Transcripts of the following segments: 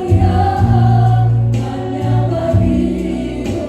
Kemuliaan hanya bagimu.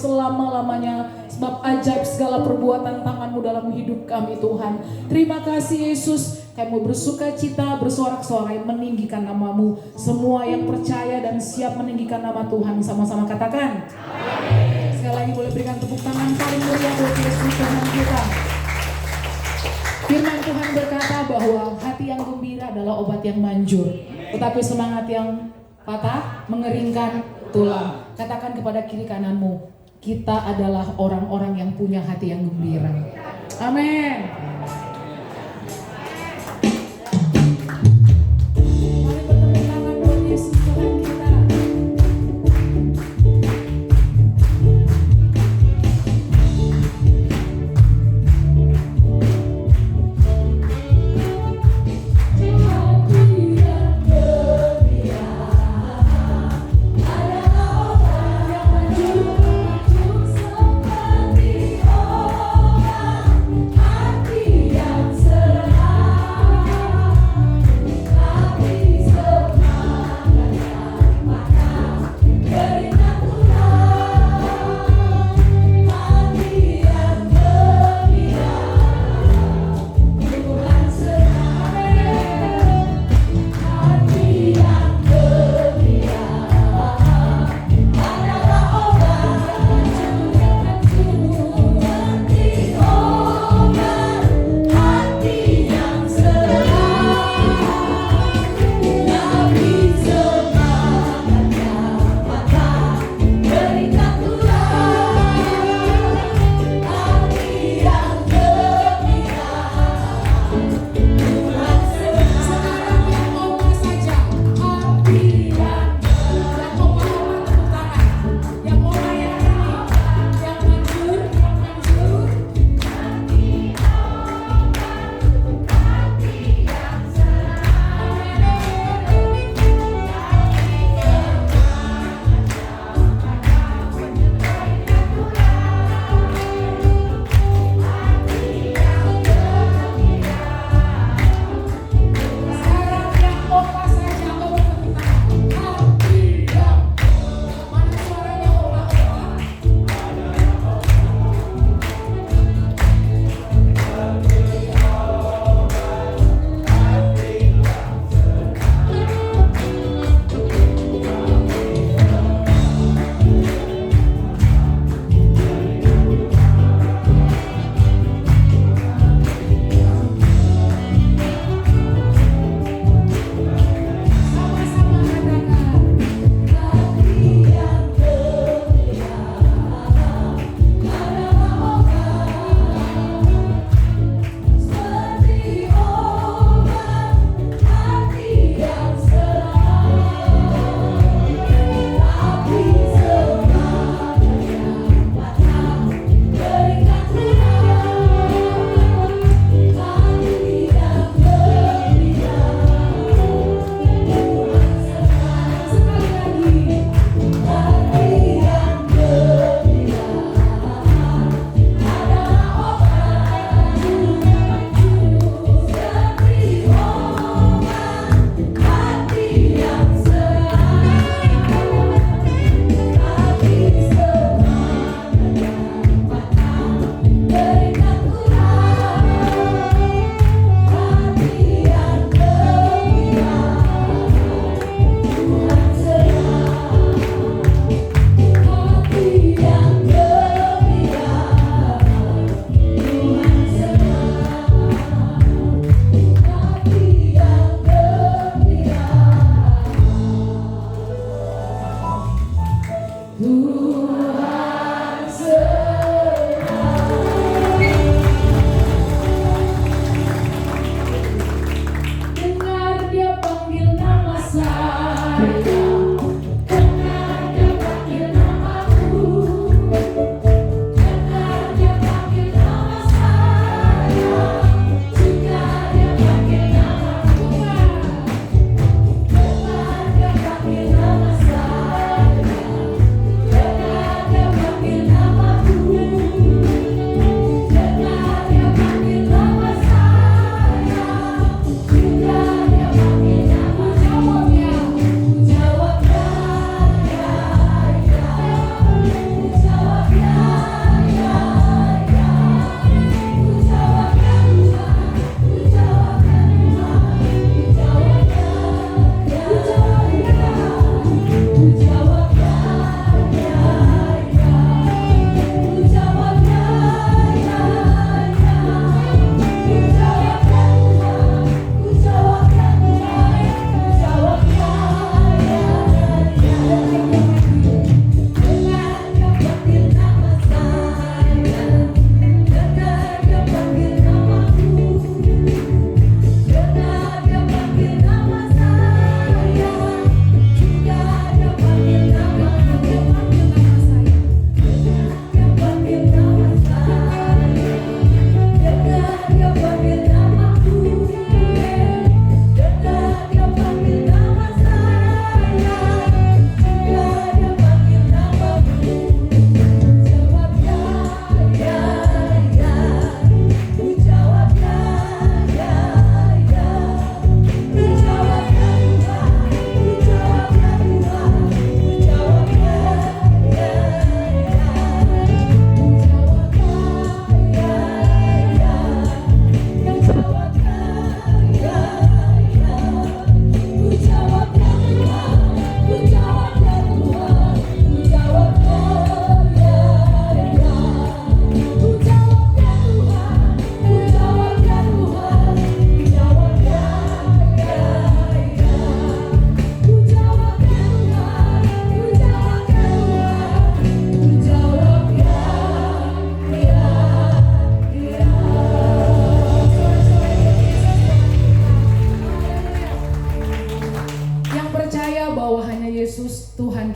selama-lamanya. Sebab ajaib segala perbuatan tangan-Mu dalam hidup kami Tuhan. Terima kasih Yesus, kami mau bersuka cita, bersorak-sorai meninggikan nama-Mu. Semua yang percaya dan siap meninggikan nama Tuhan sama-sama katakan amin. Sekali lagi boleh berikan tepuk tangan paling meriah buat Yesus Tuhan kita. Firman Tuhan berkata bahwa hati yang gembira adalah obat yang manjur, tetapi semangat yang patah mengeringkan tulang. Katakan kepada kiri kananmu, kita adalah orang-orang yang punya hati yang gembira. Amin. Mari bertepuk tangan buat Yesus Tuhan kita. Hati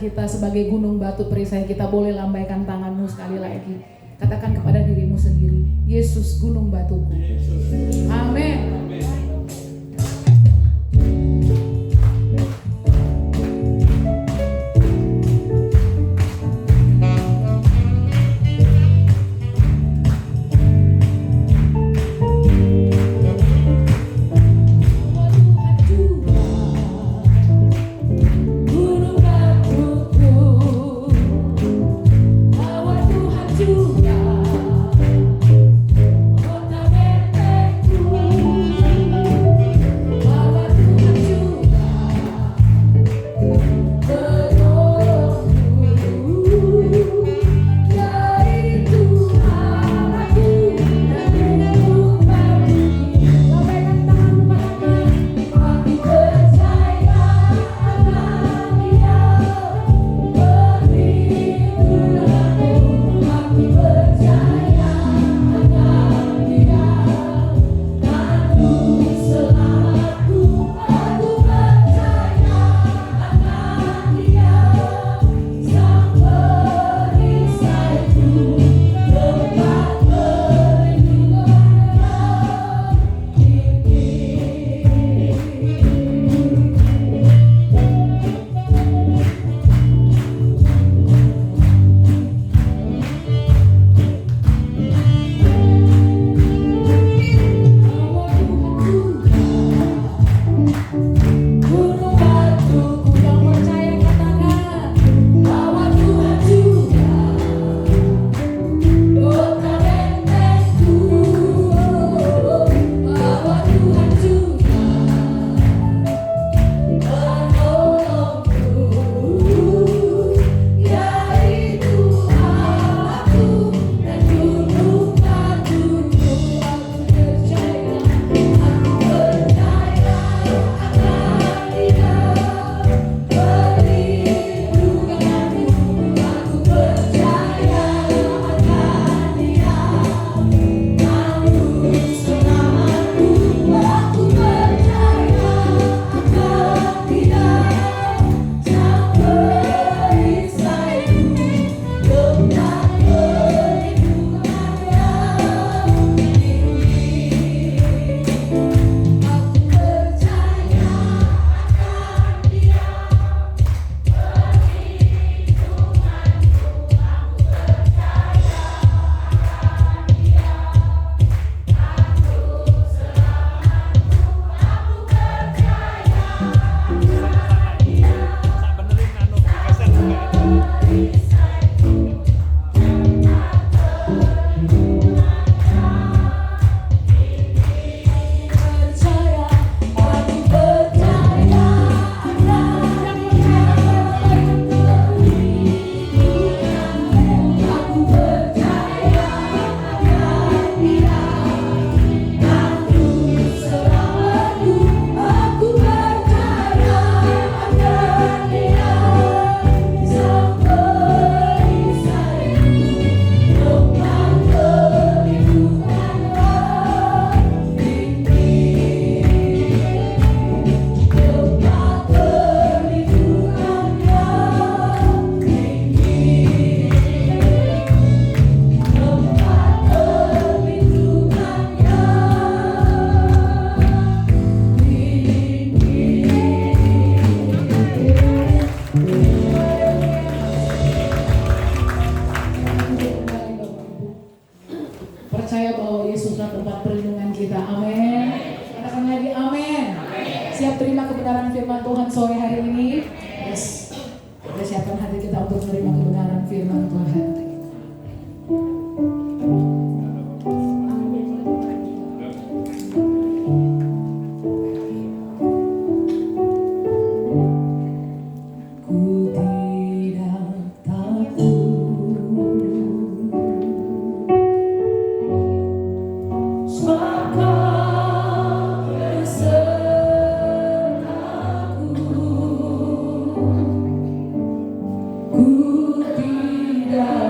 kita sebagai gunung batu perisai, kita boleh lambaikan tanganmu sekali lagi. Katakan kepada dirimu sendiri, Yesus gunung batuku. Amin. Siap terima kebenaran firman Tuhan sore hari ini? Yes. Kita siapkan hati kita untuk menerima kebenaran firman Tuhan. Ku tidak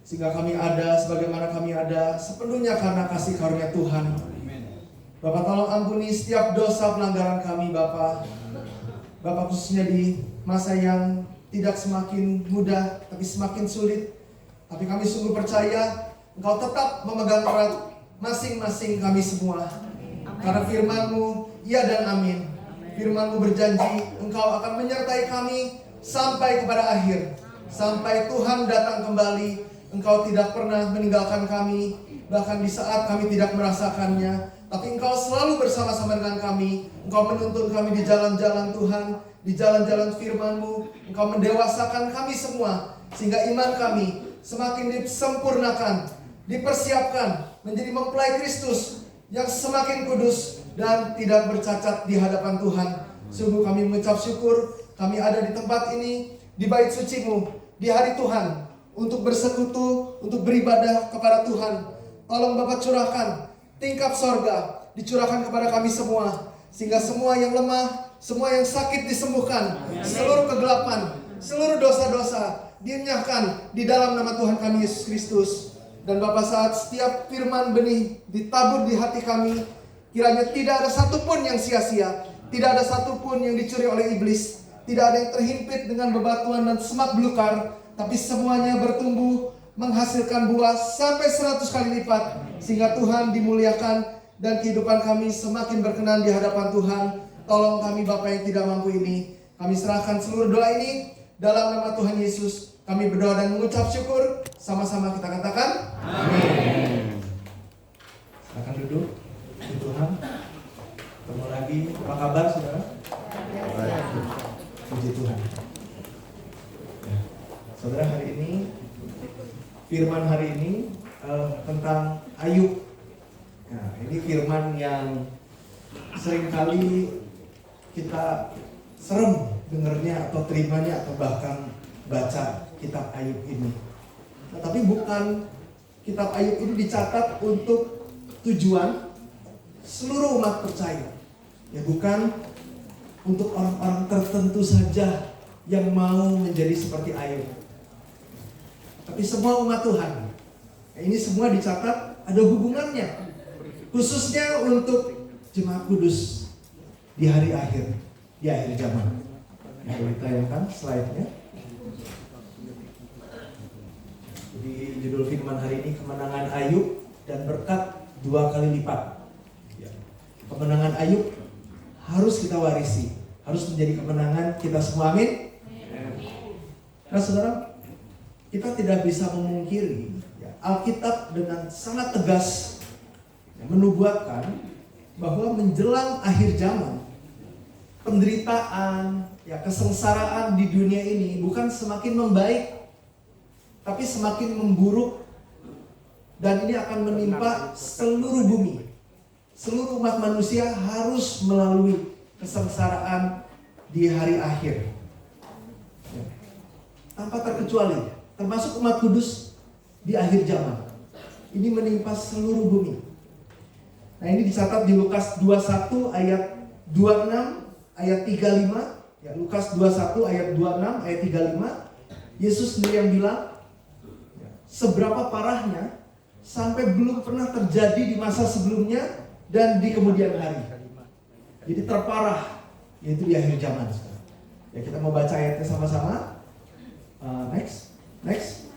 Sehingga kami ada sebagaimana kami ada sepenuhnya karena kasih karunia Tuhan. Bapak tolong ampuni setiap dosa pelanggaran kami Bapak. Bapak khususnya di masa yang tidak semakin mudah tapi semakin sulit. Tapi kami sungguh percaya Engkau tetap memegang erat masing-masing kami semua. Karena firman-Mu iya dan amin. Firman-Mu berjanji Engkau akan menyertai kami sampai kepada akhir. Sampai Tuhan datang kembali, Engkau tidak pernah meninggalkan kami. Bahkan di saat kami tidak merasakannya, tapi Engkau selalu bersama-sama dengan kami. Engkau menuntun kami di jalan-jalan Tuhan, di jalan-jalan firman-Mu. Engkau mendewasakan kami semua, sehingga iman kami semakin disempurnakan, dipersiapkan menjadi mempelai Kristus yang semakin kudus dan tidak bercacat di hadapan Tuhan. Sungguh kami mengucap syukur, kami ada di tempat ini, di bait suci-Mu, di hari Tuhan, untuk bersekutu, untuk beribadah kepada Tuhan. Tolong Bapak curahkan tingkap sorga, dicurahkan kepada kami semua, sehingga semua yang lemah, semua yang sakit disembuhkan, seluruh kegelapan, seluruh dosa-dosa dienyahkan di dalam nama Tuhan kami Yesus Kristus. Dan Bapak, saat setiap firman benih ditabur di hati kami, kiranya tidak ada satupun yang sia-sia, tidak ada satupun yang dicuri oleh iblis, tidak ada yang terhimpit dengan bebatuan dan semak belukar, tapi semuanya bertumbuh, menghasilkan buah sampai 100 kali lipat, sehingga Tuhan dimuliakan dan kehidupan kami semakin berkenan di hadapan Tuhan. Tolong kami Bapak yang tidak mampu ini, kami serahkan seluruh doa ini dalam nama Tuhan Yesus. Kami berdoa dan mengucap syukur, sama-sama kita katakan amin. Silakan duduk. Puji Tuhan. Ketemu lagi. Apa kabar saudara? Puji Tuhan. Ya. Saudara, hari ini firman hari ini tentang Ayub. Nah, ini firman yang seringkali kita serem dengarnya atau terimanya atau bahkan baca kitab Ayub ini. Nah, tapi bukan kitab Ayub ini dicatat untuk tujuan seluruh umat percaya. Ya, bukan untuk orang-orang tertentu saja yang mau menjadi seperti Ayub. Tapi semua umat Tuhan. Nah, ini semua dicatat ada hubungannya. Khususnya untuk jemaat kudus di hari akhir, di akhir zaman. Nah, ditayangkan slide-nya. Jadi judul firman hari ini kemenangan Ayub dan berkat 2 kali lipat. Ya. Kemenangan Ayub harus kita warisi, harus menjadi kemenangan kita semua, amin. Nah saudara, kita tidak bisa memungkiri ya, Alkitab dengan sangat tegas ya, menubuatkan bahwa menjelang akhir zaman penderitaan, ya, kesengsaraan di dunia ini bukan semakin membaik, tapi semakin memburuk. Dan ini akan menimpa seluruh bumi. Seluruh umat manusia harus melalui kesengsaraan di hari akhir. Ya. Tanpa terkecuali, termasuk umat kudus di akhir zaman. Ini menimpa seluruh bumi. Nah, ini dicatat di Lukas 21 ayat 26 ayat 35, ya, Lukas 21 ayat 26 ayat 35. Yesus sendiri yang bilang, ya, seberapa parahnya sampai belum pernah terjadi di masa sebelumnya dan di kemudian hari. Jadi terparah, yaitu di akhir zaman sekarang. Ya, kita mau baca ayatnya sama-sama. Next.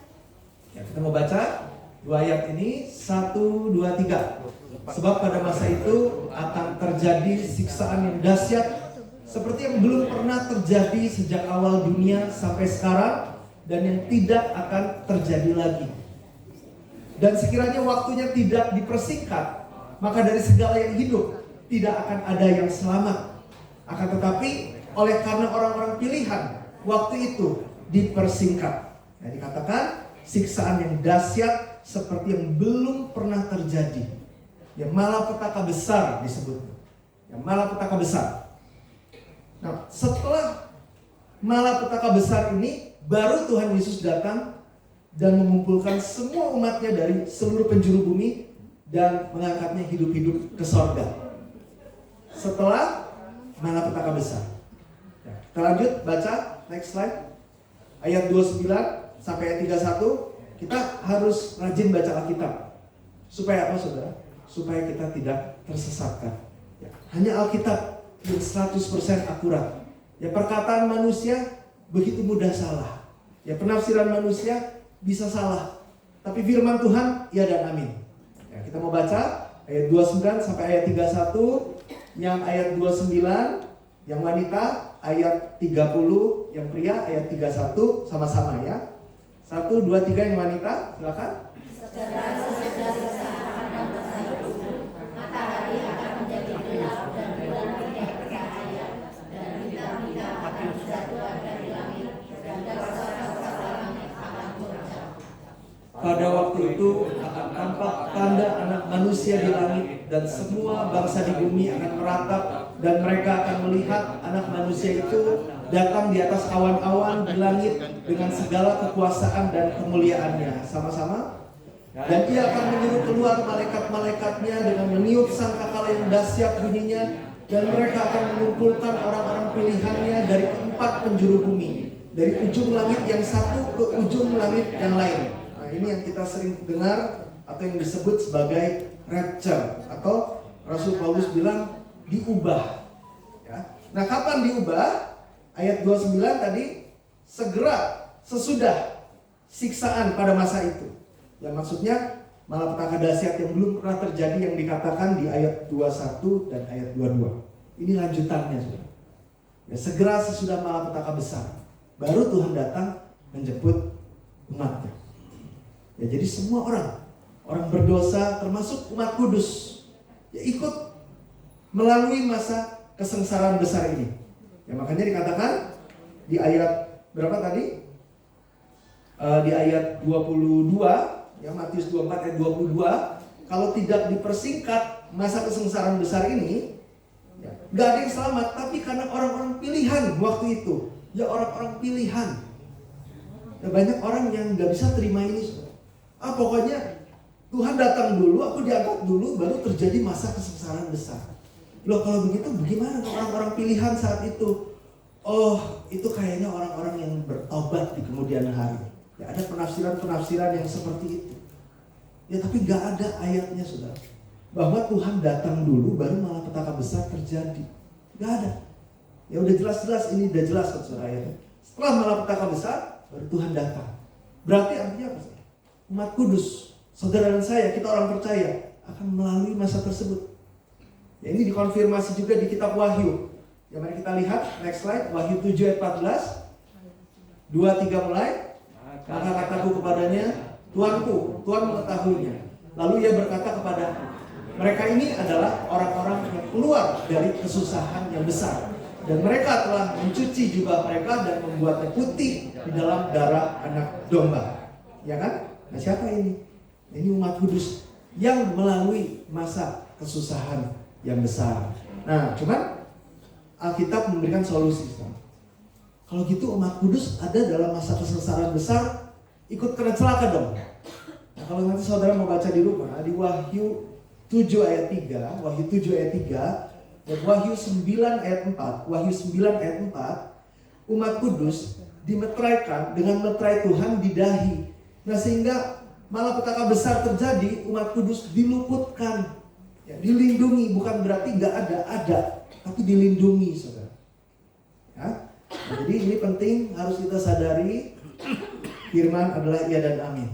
Ya, kita mau baca 2 ayat ini, 1, 2, 3. Sebab pada masa itu akan terjadi siksaan yang dahsyat seperti yang belum pernah terjadi sejak awal dunia sampai sekarang, dan yang tidak akan terjadi lagi. Dan sekiranya waktunya tidak dipersingkat, maka dari segala yang hidup tidak akan ada yang selamat. Akan tetapi oleh karena orang-orang pilihan, waktu itu dipersingkat. Nah, dikatakan siksaan yang dahsyat seperti yang belum pernah terjadi. Ya, malapetaka besar disebutnya. Ya, malapetaka besar. Nah, setelah malapetaka besar ini, baru Tuhan Yesus datang dan mengumpulkan semua umatnya dari seluruh penjuru bumi dan mengangkatnya hidup-hidup ke sorga. Setelah malapetaka besar. Ya, kita lanjut baca, next slide. Ayat 29 sampai ayat 31. Kita harus rajin baca Alkitab. Supaya apa, saudara? Supaya kita tidak tersesatkan. Ya, hanya Alkitab yang 100% akurat. Ya, perkataan manusia begitu mudah salah. Ya, penafsiran manusia bisa salah. Tapi firman Tuhan, ya dan amin. Ya, kita mau baca ayat 29 sampai ayat 31. Yang ayat 29, yang wanita, ayat 30, yang pria, ayat 31, sama-sama ya. 1, 2, 3 yang wanita, silakan. Matahari akan menjadi gelap dan bulan tidak bercahaya, dan bintang-bintang akan jatuh dari langit, dan bangsa-bangsa langit akan goncang. Pada waktu itu akan tampak tanda anak manusia di langit, dan semua bangsa di bumi akan meratap, dan mereka akan melihat anak manusia itu datang di atas awan-awan di langit dengan segala kekuasaan dan kemuliaannya. Sama-sama. Dan ia akan menyuruh keluar malaikat-malaikatnya dengan meniup sangkakala yang dahsyat bunyinya, dan mereka akan mengumpulkan orang-orang pilihannya dari keempat penjuru bumi, dari ujung langit yang satu ke ujung langit yang lain. Nah, ini yang kita sering dengar atau yang disebut sebagai rapture, atau Rasul Paulus bilang diubah. Ya. Nah, kapan diubah? Ayat 29 tadi, segera sesudah siksaan pada masa itu. Yang maksudnya malapetaka dahsyat yang belum pernah terjadi yang dikatakan di ayat 21 dan ayat 22. Ini lanjutannya, saudara. Ya, segera sesudah malapetaka besar, baru Tuhan datang menjemput umatnya. Ya, jadi semua orang berdosa termasuk umat kudus, ya ikut melalui masa kesengsaraan besar ini. Ya, makanya dikatakan di ayat berapa tadi? Di ayat 22. Ya, Matius 24 ayat 22, kalau tidak dipersingkat masa kesengsaraan besar ini, ya, gak ada yang selamat. Tapi karena orang-orang pilihan waktu itu, ya orang-orang pilihan, ya, banyak orang yang gak bisa terima ini. Pokoknya Tuhan datang dulu, aku diangkat dulu, baru terjadi masa kesengsaraan besar. Loh, kalau begitu bagaimana orang-orang pilihan saat itu? Oh, itu kayaknya orang-orang yang bertobat di kemudian hari. Ya, ada penafsiran-penafsiran yang seperti itu. Ya, tapi gak ada ayatnya, saudara, bahwa Tuhan datang dulu baru malapetaka besar terjadi. Gak ada. Ya udah jelas-jelas, ini udah jelas, saudara, ayatnya. Setelah malapetaka besar, baru Tuhan datang. Berarti artinya apa, saudara? Umat kudus, saudara dan saya, kita orang percaya, akan melalui masa tersebut. Ya, ini dikonfirmasi juga di kitab Wahyu. Ya, mari kita lihat, next slide, Wahyu 7 ayat 14. 2-3 mulai. Maka kataku kepadanya, Tuanku, Tuhan mengetahuinya. Lalu ia berkata kepada mereka, ini adalah orang-orang yang keluar dari kesusahan yang besar, dan mereka telah mencuci jubah mereka dan membuatnya putih di dalam darah anak domba. Ya kan? Nah, siapa ini? Ini umat kudus yang melalui masa kesusahan yang besar. Nah, cuman Alkitab memberikan solusi. Kalau gitu umat kudus ada dalam masa kesengsaraan besar, ikut kena celaka dong. Nah, kalau nanti saudara mau baca di rumah, di Wahyu 7 ayat 3, Wahyu 7 ayat 3, dan Wahyu 9 ayat 4, Wahyu 9 ayat 4, umat kudus dimeteraikan dengan meterai Tuhan di dahi. Nah, sehingga malapetaka besar terjadi, umat kudus diluputkan, ya, dilindungi. Bukan berarti gak ada, tapi dilindungi, saudara. Ya? Nah, jadi ini penting, harus kita sadari, firman adalah iya dan amin.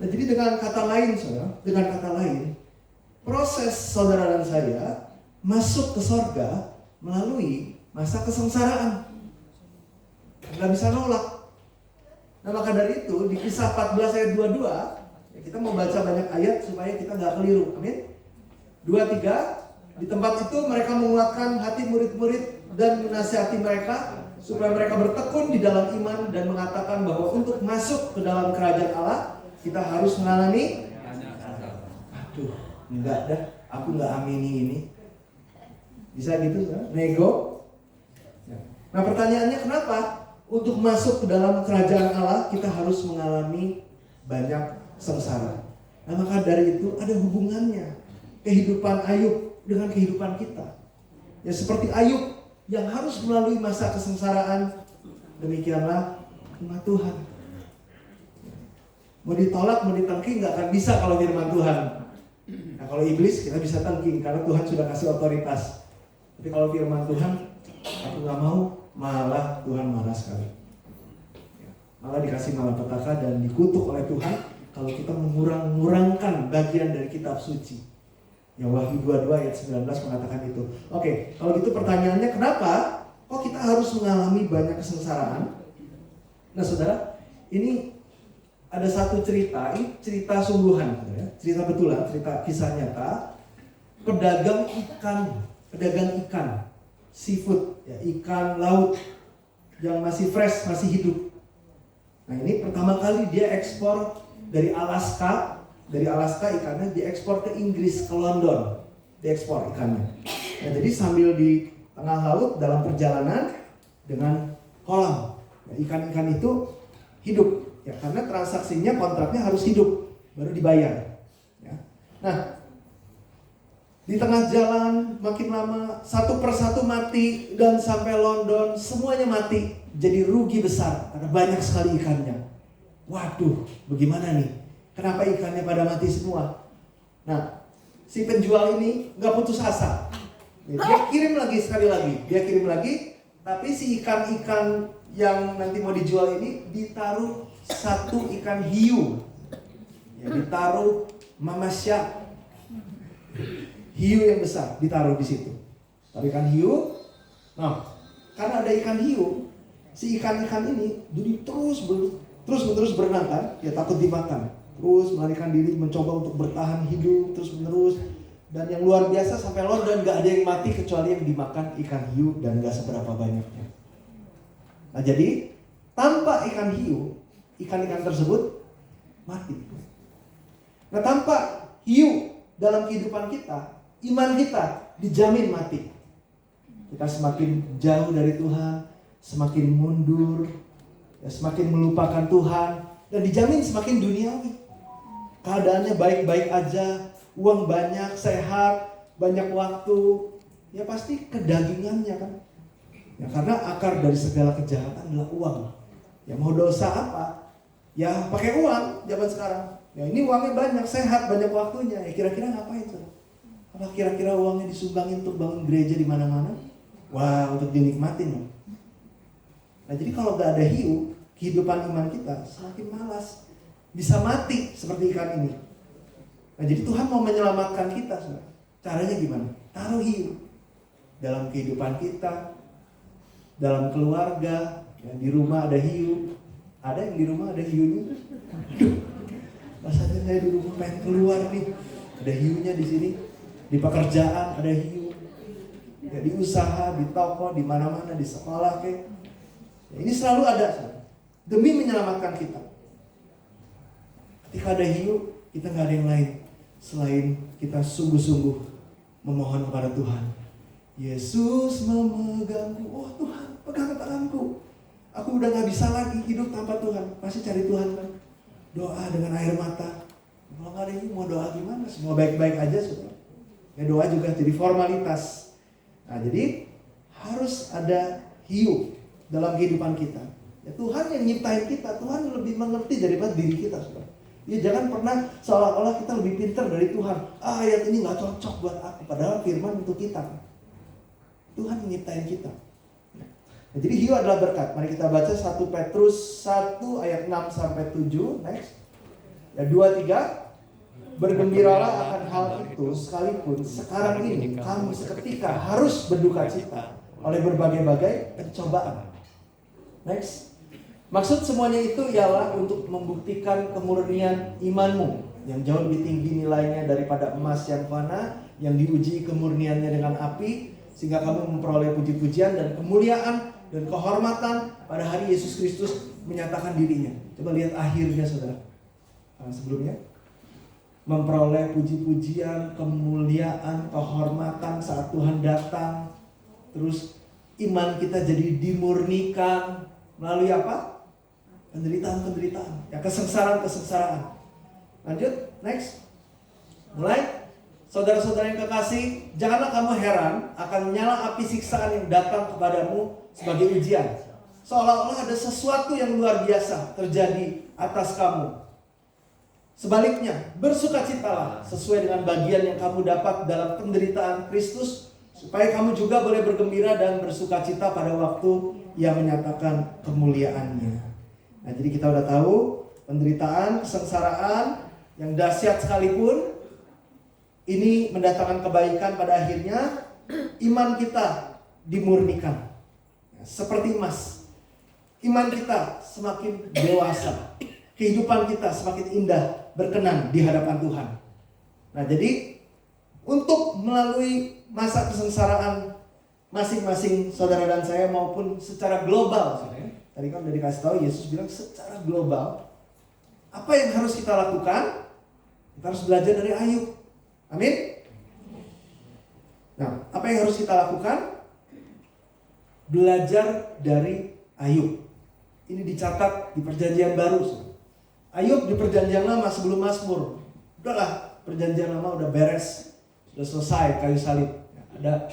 Nah, jadi dengan kata lain, saudara, dengan kata lain, proses saudara dan saya masuk ke sorga melalui masa kesengsaraan. Nggak bisa nolak. Nah, maka dari itu di Kisah 14 ayat 22, ya, kita mau baca banyak ayat supaya kita nggak keliru. Amin. 2-3, di tempat itu mereka menguatkan hati murid-murid dan menasihati mereka supaya mereka bertekun di dalam iman dan mengatakan bahwa untuk masuk ke dalam kerajaan Allah kita harus mengalami. Aduh, enggak dah, aku nggak amini ini. Bisa gitu, kan? Nego. Nah, pertanyaannya kenapa untuk masuk ke dalam kerajaan Allah kita harus mengalami banyak sengsara? Nah, maka dari itu ada hubungannya kehidupan Ayub dengan kehidupan kita. Ya, seperti Ayub yang harus melalui masa kesengsaraan, demikianlah umat Tuhan. Mau ditolak, mau ditengking nggak akan bisa kalau firman Tuhan. Nah kalau iblis kita bisa tengking karena Tuhan sudah kasih otoritas. Tapi kalau firman Tuhan, aku nggak mau, malah Tuhan marah sekali. Malah dikasih malapetaka dan dikutuk oleh Tuhan kalau kita mengurangkan bagian dari kitab suci. Ya Wahyu 22 ayat 19 mengatakan itu. Oke, kalau gitu pertanyaannya kenapa kok kita harus mengalami banyak kesengsaraan? Nah saudara, ini ada satu cerita, ini cerita sungguhan, ya. Cerita betulan, cerita kisah nyata. Pedagang ikan, seafood, ya, ikan laut yang masih fresh, masih hidup. Nah ini pertama kali dia ekspor dari Alaska ikannya diekspor ke Inggris, ke London, diekspor ikannya. Nah, jadi sambil di tengah laut dalam perjalanan dengan kolam, nah, ikan-ikan itu hidup, ya karena transaksinya kontraknya harus hidup baru dibayar. Ya. Nah, di tengah jalan makin lama satu persatu mati dan sampai London semuanya mati, jadi rugi besar karena banyak sekali ikannya. Waduh, bagaimana nih? Kenapa ikannya pada mati semua? Nah, si penjual ini nggak putus asa. Dia kirim lagi sekali lagi. Dia kirim lagi, tapi si ikan-ikan yang nanti mau dijual ini ditaruh satu ikan hiu. Ya, ditaruh mamasya. Hiu yang besar ditaruh di situ. Taruh ikan hiu. Nah, karena ada ikan hiu, si ikan-ikan ini jadi terus berenang kan, ya takut dimakan. Terus melarikan diri mencoba untuk bertahan hidup terus menerus. Dan yang luar biasa sampai London gak ada yang mati kecuali yang dimakan ikan hiu dan gak seberapa banyaknya. Nah jadi tanpa ikan hiu, ikan-ikan tersebut mati. Nah tanpa hiu dalam kehidupan kita, iman kita dijamin mati. Kita semakin jauh dari Tuhan, semakin mundur, ya, semakin melupakan Tuhan, dan dijamin semakin duniawi. Keadaannya baik-baik aja, uang banyak, sehat, banyak waktu, ya pasti kedagingannya kan. Ya karena akar dari segala kejahatan adalah uang. Ya mau dosa apa? Ya pakai uang zaman sekarang. Ya ini uangnya banyak, sehat, banyak waktunya. Ya kira-kira ngapain tuh? Apa kira-kira uangnya disumbangin untuk bangun gereja di mana-mana? Wah, untuk dinikmatin. Nah jadi kalau gak ada hiu, kehidupan iman kita semakin malas. Bisa mati seperti ikan ini. Nah jadi Tuhan mau menyelamatkan kita. Caranya gimana? Taruh hiu dalam kehidupan kita, dalam keluarga, ya, di rumah ada hiu. Ada yang di rumah ada hiunya? Aduh, rasanya saya di rumah pengen keluar nih. Ada hiunya di sini. Di pekerjaan ada hiu. Ya, di usaha, di toko, di mana-mana, di sekolah kayak. Ya, ini selalu ada demi menyelamatkan kita. Ketika ada hiu, kita nggak ada yang lain selain kita sungguh-sungguh memohon kepada Tuhan. Yesus memegangku, oh Tuhan pegang tanganku. Aku udah nggak bisa lagi hidup tanpa Tuhan. Pasti cari Tuhan kan. Doa dengan air mata. Kalau nggak ada hiu mau doa gimana? Semua baik-baik aja sudah. Ya doa juga jadi formalitas. Nah jadi harus ada hiu dalam kehidupan kita. Ya Tuhan yang nyiptain kita, Tuhan lebih mengerti daripada diri kita sudah. Ya jangan pernah seolah-olah kita lebih pintar dari Tuhan. Ayat ini gak cocok buat aku. Padahal firman untuk kita. Tuhan yang nyiptain kita. Nah, jadi hiu adalah berkat. Mari kita baca 1 Petrus 1 ayat 6-7. Next. Ya 2-3. Bergembiralah akan hal itu sekalipun sekarang ini kamu seketika harus berduka cita oleh berbagai-bagai pencobaan. Next. Maksud semuanya itu ialah untuk membuktikan kemurnian imanmu yang jauh lebih tinggi nilainya daripada emas yang fana yang diuji kemurniannya dengan api sehingga kamu memperoleh puji-pujian dan kemuliaan dan kehormatan pada hari Yesus Kristus menyatakan dirinya. Coba lihat akhirnya saudara. Sebelumnya memperoleh puji-pujian, kemuliaan, kehormatan saat Tuhan datang. Terus iman kita jadi dimurnikan melalui apa? Penderitaan-penderitaan, ya kesengsaraan-kesengsaraan. Lanjut, next. Mulai, saudara-saudara yang kekasih, janganlah kamu heran akan nyala api siksaan yang datang kepadamu sebagai ujian. Seolah-olah ada sesuatu yang luar biasa terjadi atas kamu. Sebaliknya, bersukacitalah sesuai dengan bagian yang kamu dapat dalam penderitaan Kristus, supaya kamu juga boleh bergembira dan bersukacita pada waktu Ia menyatakan kemuliaannya. Nah, jadi kita udah tahu penderitaan, kesengsaraan yang dahsyat sekalipun ini mendatangkan kebaikan. Pada akhirnya iman kita dimurnikan seperti emas. Iman kita semakin dewasa, kehidupan kita semakin indah, berkenan di hadapan Tuhan. Nah, jadi untuk melalui masa kesengsaraan masing-masing saudara dan saya maupun secara global, tadi kan udah dikasih tahu, Yesus bilang secara global, apa yang harus kita lakukan? Kita harus belajar dari Ayub. Amin. Nah, apa yang harus kita lakukan? Belajar dari Ayub. Ini dicatat di perjanjian baru. Ayub di perjanjian lama sebelum Mazmur. Udahlah, perjanjian lama udah beres, sudah selesai kayu salib. Ada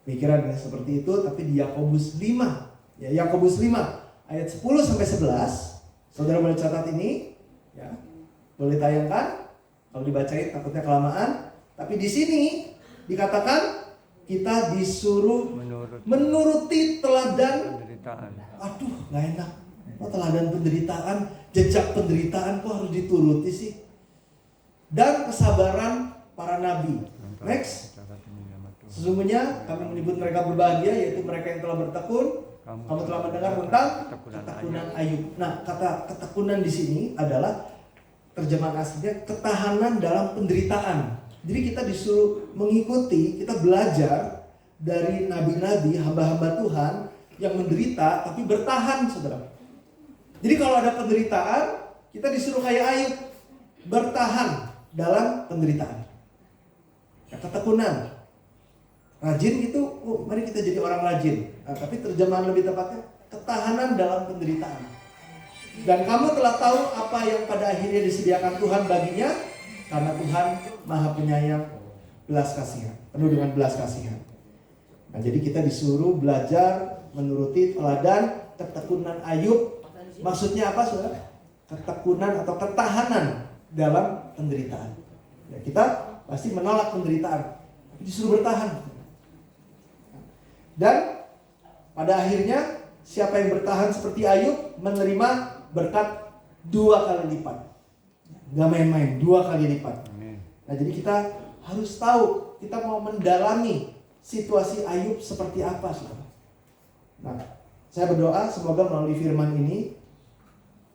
pikiran seperti itu, tapi di Yakobus 5. Ya, Yakobus 5 ayat 10 sampai 11. Saudara boleh catat ini, ya. Boleh tayangkan. Kalau dibacain takutnya kelamaan. Tapi di sini dikatakan kita disuruh menuruti teladan penderitaan. Aduh, nggak enak. Oh, teladan penderitaan, jejak penderitaan kok harus dituruti sih? Dan kesabaran para nabi. Next. Sesungguhnya kami menyebut mereka berbahagia, yaitu mereka yang telah bertekun. Kamu telah mendengar tentang ketekunan Ayub. Nah, kata ketekunan di sini adalah terjemahan aslinya ketahanan dalam penderitaan. Jadi kita disuruh mengikuti, kita belajar dari nabi-nabi, hamba-hamba Tuhan yang menderita tapi bertahan, saudara. Jadi kalau ada penderitaan, kita disuruh kayak Ayub, bertahan dalam penderitaan. Ya, ketekunan, rajin itu, mari kita jadi orang rajin. Nah, tapi terjemahan lebih tepatnya, ketahanan dalam penderitaan. Dan kamu telah tahu apa yang pada akhirnya disediakan Tuhan baginya, karena Tuhan Maha Penyayang, belas kasihan, penuh dengan belas kasihan. Nah, jadi kita disuruh belajar menuruti teladan ketekunan Ayub. Maksudnya apa, saudara? Ketekunan atau ketahanan dalam penderitaan. Ya, kita pasti menolak penderitaan, tapi disuruh bertahan. Dan pada akhirnya siapa yang bertahan seperti Ayub menerima berkat 2 kali lipat. Gak main-main, 2 kali lipat. Nah, jadi kita harus tahu, kita mau mendalami situasi Ayub seperti apa, saudara. Nah, saya berdoa semoga melalui firman ini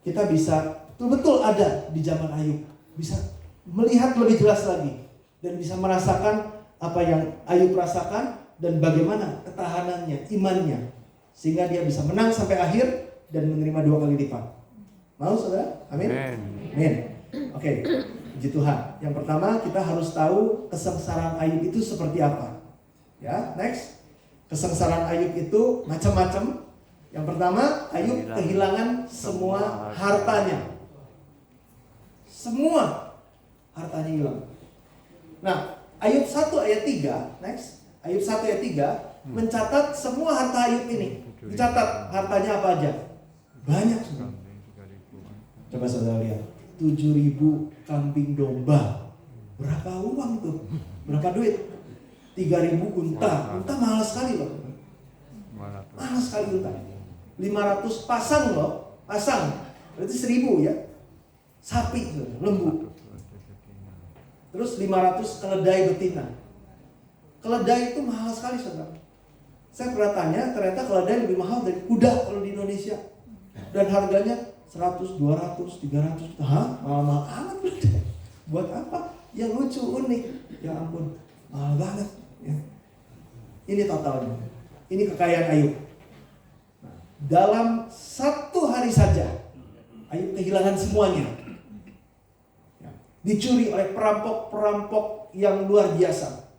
kita bisa betul-betul ada di zaman Ayub, bisa melihat lebih jelas lagi dan bisa merasakan apa yang Ayub rasakan dan bagaimana ketahanannya, imannya, sehingga dia bisa menang sampai akhir dan menerima 2 kali lipat. Mau, saudara? Amin. Amin. Oke, puji Tuhan. Yang pertama kita harus tahu kesengsaraan Ayub itu seperti apa. Ya, next. Kesengsaraan Ayub itu macam-macam. Yang pertama, Ayub kehilangan semua hartanya. Semua hartanya hilang. Nah, Ayub 1 ayat 3, next. Ayub 1 ayat 3 mencatat semua harta Ayub ini. Dicatat hartanya apa aja. Banyak semua. Coba saudara lihat. 7.000 kambing domba. Berapa uang tuh? Berapa duit? 3.000 unta. Unta mahal sekali loh. Mahal sekali unta. 500 pasang loh. Pasang. Berarti 1.000 ya. Sapi, lembu. Terus 500 keledai betina. Keledai itu mahal sekali, saudara. Saya pernah tanya, ternyata keledai lebih mahal dari kuda kalau di Indonesia. Dan harganya 100, 200, 300. Hah? Mahal-mahal amat keledai. Buat apa? Yang lucu, unik. Ya ampun, mahal banget. Ya. Ini totalnya. Ini kekayaan Ayub. Nah, dalam 1 hari saja, Ayub kehilangan semuanya. Ya. Dicuri oleh perampok-perampok yang luar biasa.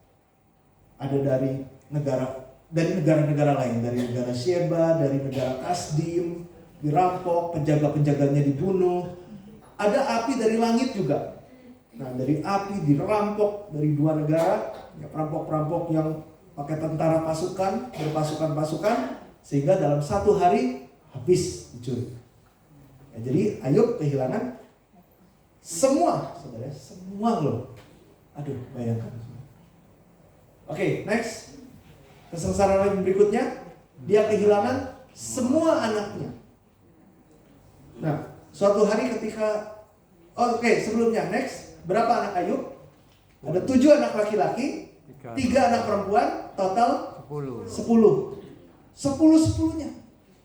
Ada dari negara-negara lain, dari negara Sheba, dari negara Kasdim, dirampok, penjaga-penjaganya dibunuh. Ada api dari langit juga. Nah, dari api dirampok dari 2 negara, ya, perampok-perampok yang pakai tentara pasukan, berpasukan-pasukan, sehingga dalam 1 hari habis dicuri. Ya, jadi Ayub kehilangan Semua, saudara, semua loh. Aduh, bayangkan. Oke, next. Kesengsaraan berikutnya, dia kehilangan semua anaknya. Nah, suatu hari ketika sebelumnya, next. Berapa anak Ayub? Ada 7 anak laki-laki, 3 anak perempuan, total 10. 10-10-nya.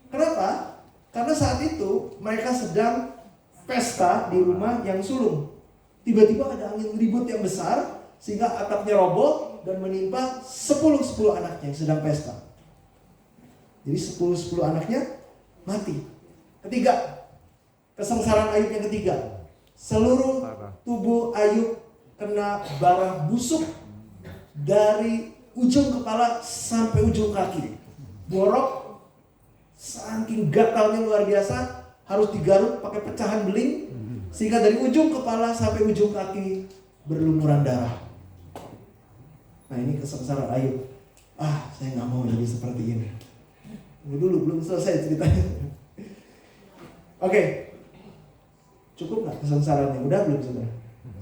Kenapa? Karena saat itu mereka sedang pesta di rumah yang sulung. Tiba-tiba ada angin ribut yang besar sehingga atapnya roboh dan menimpa 10 anaknya yang sedang pesta. Jadi 10 anaknya mati. Ketiga, kesengsaraan Ayub yang ketiga. Seluruh tubuh Ayub kena bara busuk dari ujung kepala sampai ujung kaki. Borok, saking gatalnya luar biasa, harus digaruk pakai pecahan beling, sehingga dari ujung kepala sampai ujung kaki berlumuran darah. Nah, ini kesengsaraan Ayub. Saya nggak mau jadi seperti ini. Dulu belum selesai ceritanya. Oke. Cukup nggak kesengsaraannya? Udah belum, saudara?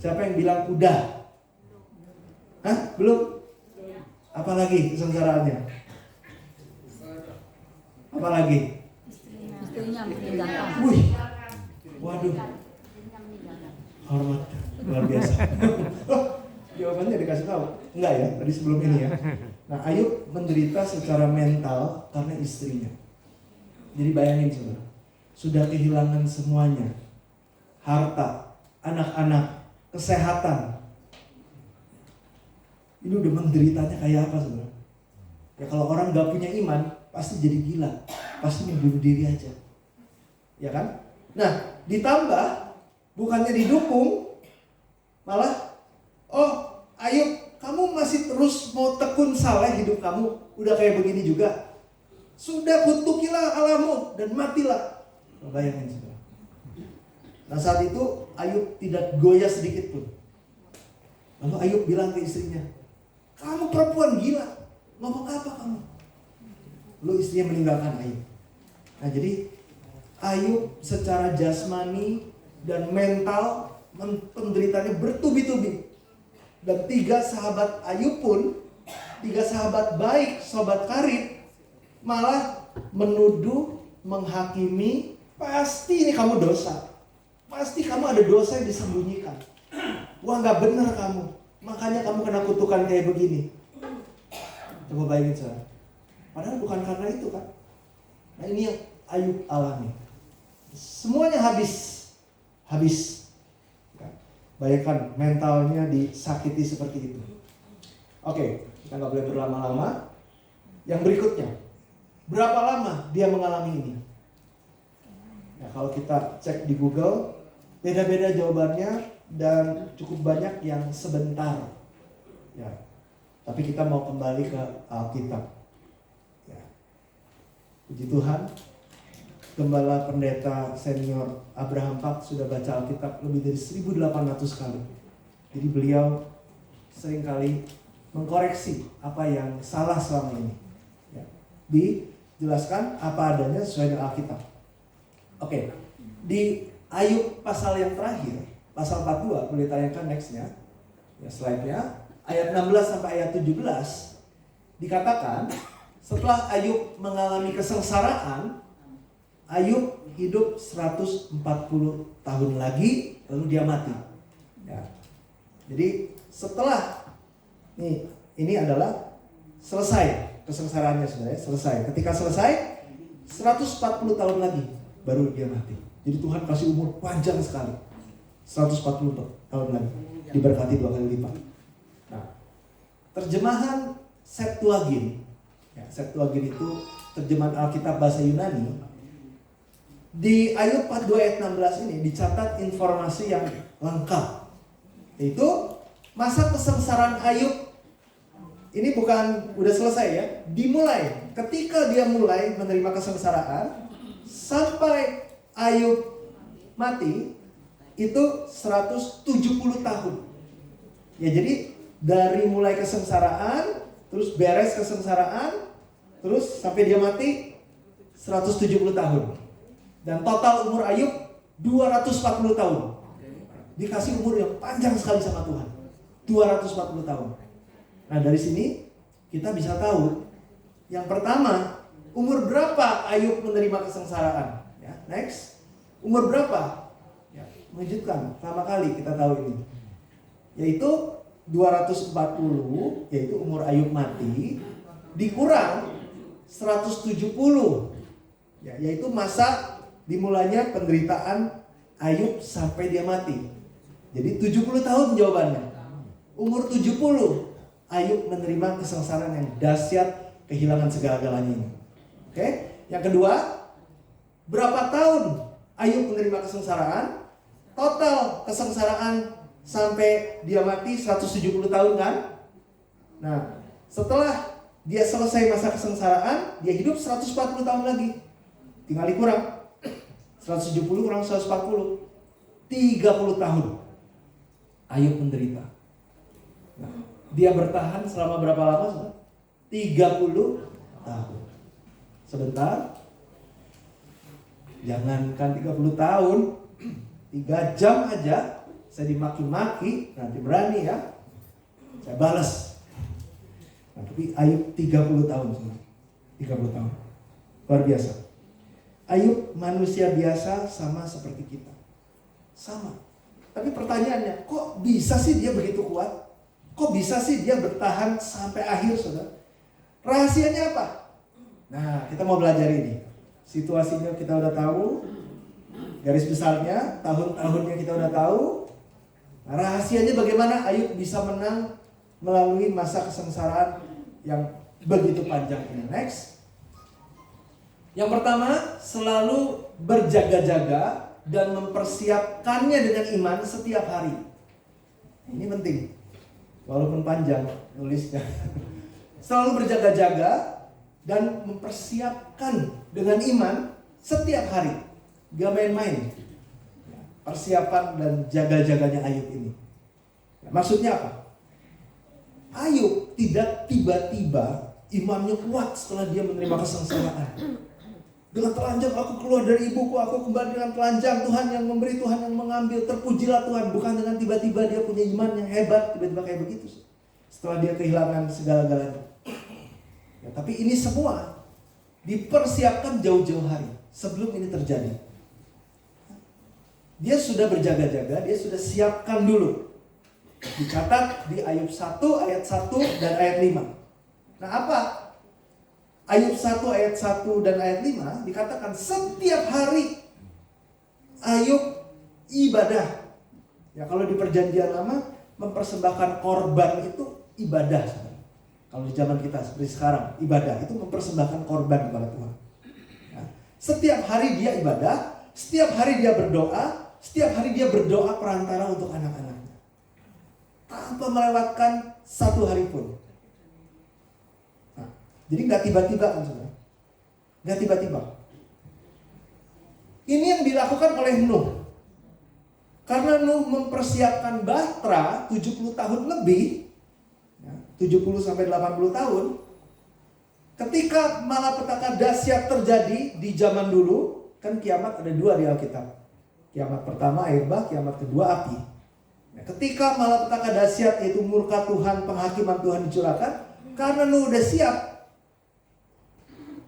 Siapa yang bilang udah? Belum? Apalagi kesengsaraannya? Apalagi? Istrinya meninggalkan. Wih, waduh, hormat luar biasa. Jawabannya dikasih tahu? Enggak ya, tadi sebelum ini ya. Nah, Ayub menderita secara mental karena istrinya. Jadi bayangin saudara, sudah kehilangan semuanya, harta, anak-anak, kesehatan. Ini udah menderitanya kayak apa saudara? Ya kalau orang gak punya iman, pasti jadi gila, pasti bunuh diri aja, ya kan? Nah, ditambah bukannya didukung, malah, Ayub, kamu masih terus mau tekun saleh hidup kamu, udah kayak begini juga. Sudah kutukilah Allahmu dan matilah. Bayangin saudara. Nah, saat itu Ayub tidak goyah sedikit pun. Lalu Ayub bilang ke istrinya, kamu perempuan gila, ngomong apa kamu? Lalu istrinya meninggalkan Ayub. Nah, jadi Ayub secara jasmani dan mental penderitaannya bertubi-tubi. Dan 3 sahabat Ayub pun, 3 sahabat baik, sobat karib, malah menuduh, menghakimi, pasti ini kamu dosa. Pasti kamu ada dosa yang disembunyikan. Wah, gak benar kamu, makanya kamu kena kutukan kayak begini. Coba bayangin saudara. Padahal bukan karena itu kan. Nah, ini yang Ayub alami. Semuanya habis. Bayangkan mentalnya disakiti seperti itu. Oke, kita gak boleh berlama-lama. Yang berikutnya, berapa lama dia mengalami ini? Ya, kalau kita cek di Google, beda-beda jawabannya dan cukup banyak yang sebentar. Ya, tapi kita mau kembali ke Alkitab. Ya. Puji Tuhan, Gembala Pendeta Senior Abraham Pak sudah baca Alkitab lebih dari 1800 kali. Jadi beliau seringkali mengkoreksi apa yang salah selama ini. Ya. Dijelaskan apa adanya sesuai dengan Alkitab. Oke, di Ayub pasal yang terakhir, pasal 42, boleh tayangkan nextnya, ya slide-nya, ayat 16 sampai ayat 17, dikatakan setelah Ayub mengalami kesengsaraan, Ayub hidup 140 tahun lagi, lalu dia mati. Ya. Jadi setelah ini adalah selesai kesengsaraannya sebenarnya, selesai. Ketika selesai, 140 tahun lagi baru dia mati. Jadi Tuhan kasih umur panjang sekali, 140 tahun lagi, diberkati 2 kali lipat. Nah, terjemahan Septuagint, ya, Septuagint itu terjemahan Alkitab bahasa Yunani. Di Ayub 42 ayat 16 ini dicatat informasi yang lengkap. Itu masa kesengsaraan Ayub ini bukan udah selesai ya, dimulai. Ketika dia mulai menerima kesengsaraan sampai Ayub mati itu 170 tahun. Ya, jadi dari mulai kesengsaraan, terus beres kesengsaraan, terus sampai dia mati 170 tahun. Dan total umur Ayub 240 tahun. dikasih umur yang panjang sekali sama Tuhan. 240 tahun. Nah dari sini kita bisa tahu, yang pertama, umur berapa Ayub menerima kesengsaraan? Ya, next, umur berapa? Ya, mengejutkan, pertama kali kita tahu ini. Yaitu 240, yaitu umur Ayub mati, dikurang 170. Ya, yaitu masa dimulainya penderitaan Ayub sampai dia mati. Jadi 70 tahun jawabannya. Umur 70 Ayub menerima kesengsaraan yang dahsyat, kehilangan segala-galanya ini. Oke? Yang kedua, berapa tahun Ayub menerima kesengsaraan? Total kesengsaraan sampai dia mati 170 tahun kan? Nah, setelah dia selesai masa kesengsaraan, dia hidup 140 tahun lagi. Tinggal dikurang. 170 kurang 140. 30 tahun Ayub menderita. Nah, dia bertahan selama berapa lama? 30 tahun. Sebentar. Jangankan 30 tahun, 3 jam aja saya dimaki-maki, nanti berani ya. Saya balas. Nah, tapi Ayub 30 tahun. 30 tahun. Luar biasa. Ayub manusia biasa sama seperti kita. Sama. Tapi pertanyaannya, kok bisa sih dia begitu kuat? Kok bisa sih dia bertahan sampai akhir, saudara? Rahasianya apa? Nah, kita mau belajar ini. Situasinya kita udah tahu, garis besarnya, tahun-tahunnya kita udah tahu. Nah, rahasianya bagaimana Ayub bisa menang melalui masa kesengsaraan yang begitu panjang ini. Next. Yang pertama, selalu berjaga-jaga dan mempersiapkannya dengan iman setiap hari. Ini penting. Walaupun panjang nulisnya. Selalu berjaga-jaga dan mempersiapkan dengan iman setiap hari. Gak main-main. Persiapan dan jaga-jaganya Ayub ini. Maksudnya apa? Ayub tidak tiba-tiba imannya kuat setelah dia menerima kesengsaraan. Dengan telanjang aku keluar dari ibuku, aku kembali dengan telanjang. Tuhan yang memberi, Tuhan yang mengambil. Terpujilah Tuhan. Bukan dengan tiba-tiba dia punya iman yang hebat, tiba-tiba kayak begitu. Setelah dia kehilangan segala-galanya. Ya, tapi ini semua dipersiapkan jauh-jauh hari sebelum ini terjadi. Dia sudah berjaga-jaga, dia sudah siapkan dulu. Dicatat di Ayub 1 ayat 1 dan ayat 5. Nah apa? Ayub 1 ayat 1 dan ayat 5 dikatakan setiap hari Ayub ibadah. Ya kalau di perjanjian lama mempersembahkan korban itu ibadah. Kalau di zaman kita seperti sekarang ibadah itu mempersembahkan korban kepada Tuhan. Ya. Setiap hari dia ibadah, setiap hari dia berdoa, setiap hari dia berdoa perantara untuk anak-anaknya. Tanpa melewatkan satu hari pun. Jadi nggak tiba-tiba kan saudara, nggak tiba-tiba. Ini yang dilakukan oleh Nuh. Karena Nuh mempersiapkan Bahtera 70 tahun lebih, 70 sampai 80 tahun. Ketika malapetaka dahsyat terjadi di zaman dulu, kan kiamat ada 2 di Alkitab. Kiamat pertama air bah, kiamat kedua api. Ketika malapetaka dahsyat yaitu murka Tuhan, penghakiman Tuhan dicurahkan, karena Nuh udah siap,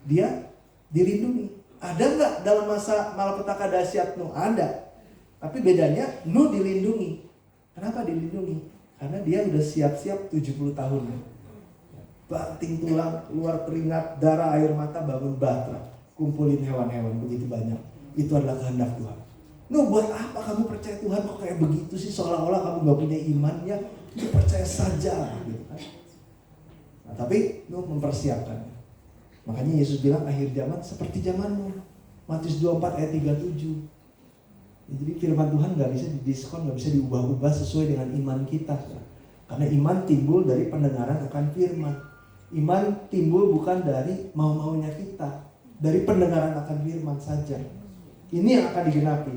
dia dilindungi. Ada nggak dalam masa malapetaka dahsyat Nuh? Ada. Tapi bedanya Nuh dilindungi. Kenapa dilindungi? Karena dia udah siap-siap 70 tahun. Banting tulang, keluar keringat, darah, air mata, bangun Bahtera. Kumpulin hewan-hewan begitu banyak. Itu adalah kehendak Tuhan. Nuh, buat apa kamu percaya Tuhan kok kayak begitu sih? Seolah-olah kamu gak punya iman ya. Ya percaya saja gitu kan. Nah, tapi Nuh mempersiapkan. Makanya Yesus bilang akhir zaman seperti zamanmu. Matius 24 ayat 37. Jadi firman Tuhan gak bisa didiskon, gak bisa diubah-ubah sesuai dengan iman kita. Karena iman timbul dari pendengaran akan firman. Iman timbul bukan dari mau-maunya kita, dari pendengaran akan firman saja. Ini yang akan digenapi.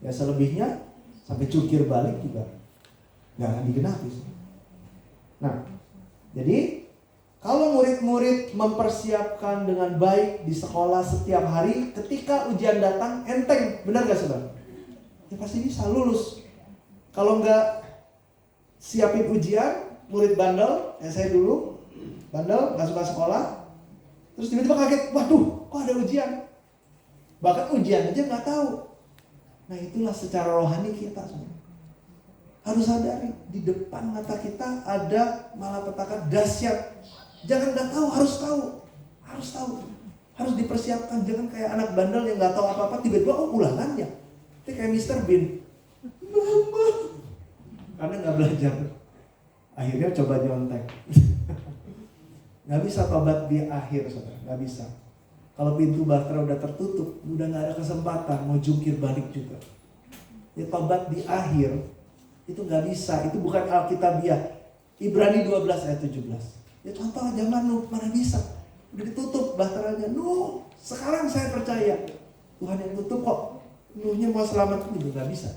Ya selebihnya sampai cukir balik juga gak akan digenapi. Nah, jadi kalau murid-murid mempersiapkan dengan baik di sekolah setiap hari, ketika ujian datang enteng, benar gak saudara? Ya pasti bisa lulus. Kalau nggak siapin ujian, murid bandel, ya saya dulu, bandel, nggak suka sekolah, terus tiba-tiba kaget, waduh, kok ada ujian? Bahkan ujian aja nggak tahu. Nah itulah secara rohani kita semua. Harus sadari, di depan mata kita ada malapetaka dahsyat. Jangan nggak tahu, harus tahu. Harus tahu. Harus dipersiapkan. Jangan kayak anak bandel yang nggak tahu apa-apa, tiba-tiba ulangannya. Itu kayak Mr. Bean. Mama. Karena nggak belajar. Akhirnya coba nyontek. Nggak bisa tobat di akhir, saudara. Nggak bisa. Kalau pintu bahtera udah tertutup, udah nggak ada kesempatan mau jungkir balik juga. Ya tobat di akhir itu nggak bisa. Itu bukan Alkitabiah. Ibrani 12 ayat 17. Ya contoh zaman Nuh, mana bisa? Udah ditutup bahteranya. Nuh, sekarang saya percaya Tuhan yang tutup kok. Nuhnya mau selamat juga nggak bisa.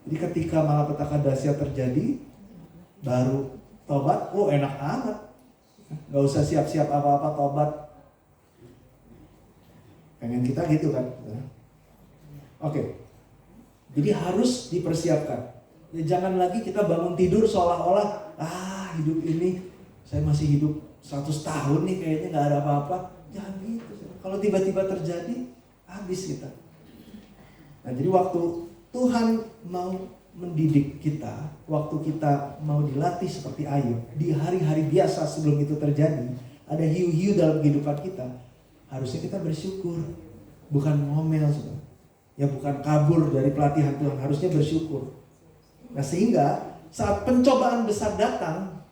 Jadi ketika malapetaka dahsyat terjadi, baru tobat. Oh enak amat. Gak usah siap-siap apa-apa tobat. Pengen kita gitu kan. Oke. Jadi harus dipersiapkan. Ya jangan lagi kita bangun tidur seolah-olah hidup ini saya masih hidup 100 tahun nih kayaknya gak ada apa-apa. Jangan gitu. Kalau tiba-tiba terjadi, habis kita. Nah jadi waktu Tuhan mau mendidik kita, waktu kita mau dilatih seperti Ayub, di hari-hari biasa sebelum itu terjadi, ada hiu-hiu dalam kehidupan kita, harusnya kita bersyukur, bukan ngomel, saudara. Ya bukan kabur dari pelatihan Tuhan, harusnya bersyukur. Nah sehingga saat pencobaan besar datang,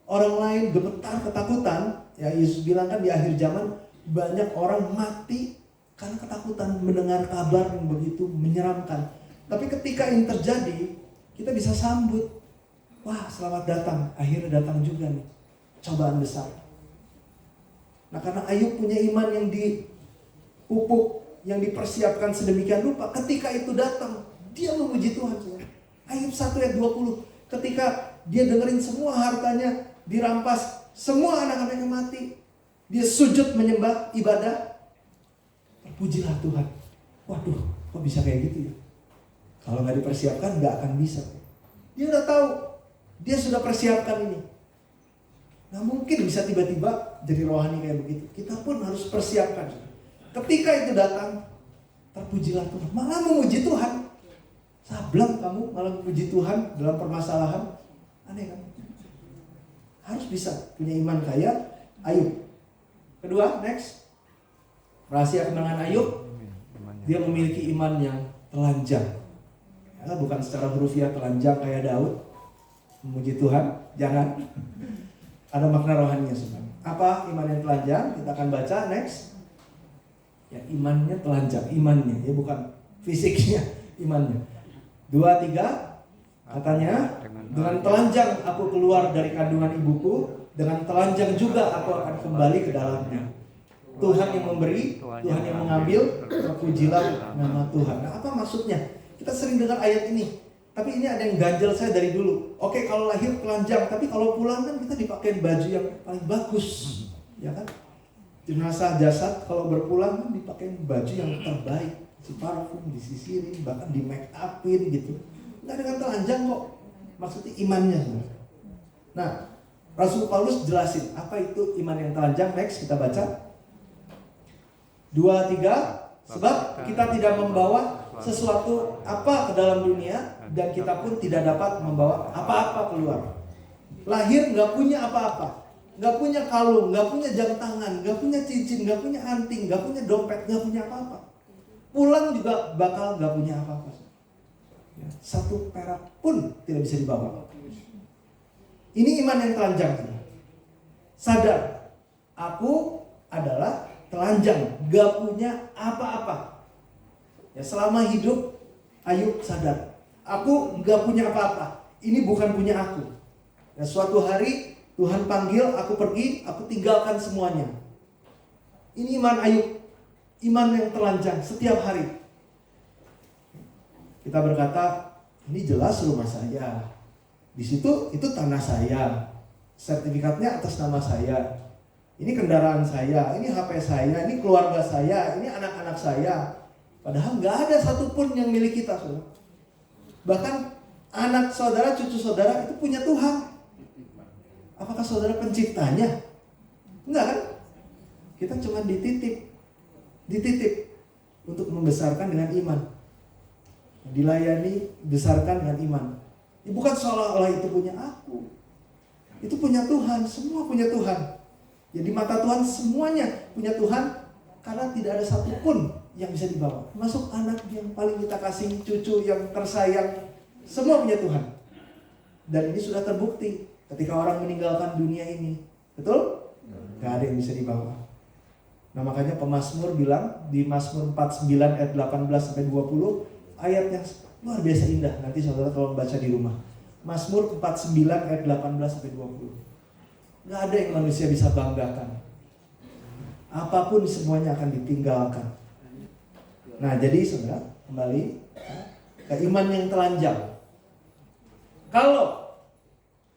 orang lain gemetar ketakutan, ya Yesus bilang kan di akhir zaman banyak orang mati karena ketakutan mendengar kabar yang begitu menyeramkan. Tapi ketika ini terjadi, kita bisa sambut. Wah, selamat datang. Akhirnya datang juga nih cobaan besar. Nah, karena Ayub punya iman yang dipupuk, yang dipersiapkan sedemikian rupa, ketika itu datang, dia memuji Tuhan. Ayub 1 ayat 20, ketika dia dengerin semua hartanya dirampas, semua anak-anaknya mati, dia sujud menyembah ibadah, pujilah Tuhan. Waduh, kok bisa kayak gitu ya? Kalau nggak dipersiapkan nggak akan bisa. Dia udah tahu, dia sudah persiapkan ini. Nggak mungkin bisa tiba-tiba jadi rohani kayak begitu. Kita pun harus persiapkan. Ketika itu datang, terpujilah Tuhan. Malah memuji Tuhan. Sableng kamu malah memuji Tuhan dalam permasalahan. Aneh kan? Harus bisa punya iman kayak Ayub. Kedua, next. Rahasia kemenangan Ayub. Dia memiliki iman yang telanjang. Ya, bukan secara hurufiah telanjang kayak Daud memuji Tuhan, jangan. Ada makna rohaninya sebenarnya. Apa iman yang telanjang? Kita akan baca next. Ya imannya telanjang, imannya ya bukan fisiknya, imannya. 2, 3 katanya dengan telanjang aku keluar dari kandungan ibuku, dengan telanjang juga aku akan kembali ke dalamnya. Tuhan yang memberi, Tuhan yang mengambil, terpujilah nama Tuhan. Nah, apa maksudnya? Kita sering dengar ayat ini, tapi ini ada yang ganjel saya dari dulu. Oke, kalau lahir telanjang, tapi kalau pulang kan kita dipakai baju yang paling bagus, ya kan? Jenazah jasad kalau berpulang kan dipakai baju yang terbaik, si parfum, disisirin, bahkan di make upin gitu. Nggak dengan telanjang kok, maksudnya imannya. Nah, Rasul Paulus jelasin apa itu iman yang telanjang. Next kita baca 2, 3. Sebab kita tidak membawa sesuatu apa ke dalam dunia, dan kita pun tidak dapat membawa apa-apa keluar. Lahir nggak punya apa-apa, nggak punya kalung, nggak punya jam tangan, nggak punya cincin, nggak punya anting, nggak punya dompet, nggak punya apa-apa. Pulang juga bakal nggak punya apa-apa. Ya, 1 perak pun tidak bisa dibawa. Ini iman yang telanjang. Sadar, aku adalah telanjang, nggak punya apa-apa. Ya selama hidup Ayub sadar, aku nggak punya apa-apa. Ini bukan punya aku. Ya suatu hari Tuhan panggil aku pergi, aku tinggalkan semuanya. Ini iman Ayub, iman yang telanjang setiap hari. Kita berkata, ini jelas rumah saya. Di situ itu tanah saya. Sertifikatnya atas nama saya. Ini kendaraan saya, ini HP saya, ini keluarga saya, ini anak-anak saya. Padahal nggak ada satupun yang milik kita, saudara. Bahkan anak saudara, cucu saudara itu punya Tuhan. Apakah saudara penciptanya? Enggak kan? Kita cuma dititip untuk membesarkan dengan iman. Dilayani, besarkan dengan iman. Ya, bukan seolah-olah itu punya aku. Itu punya Tuhan, semua punya Tuhan. Jadi mata Tuhan semuanya punya Tuhan, karena tidak ada satupun yang bisa dibawa. Masuk anak yang paling kita kasih, cucu yang tersayang, semua punya Tuhan. Dan ini sudah terbukti ketika orang meninggalkan dunia ini. Betul? Gak ada yang bisa dibawa. Nah makanya pemazmur bilang di Mazmur 49 ayat 18 sampai 20, ayat yang luar biasa indah. Nanti saudara tolong baca di rumah. Mazmur 49 ayat 18 sampai 20. Gak ada yang manusia bisa banggakan. Apapun semuanya akan ditinggalkan. Nah jadi saudara, kembali ke iman yang telanjang. Kalau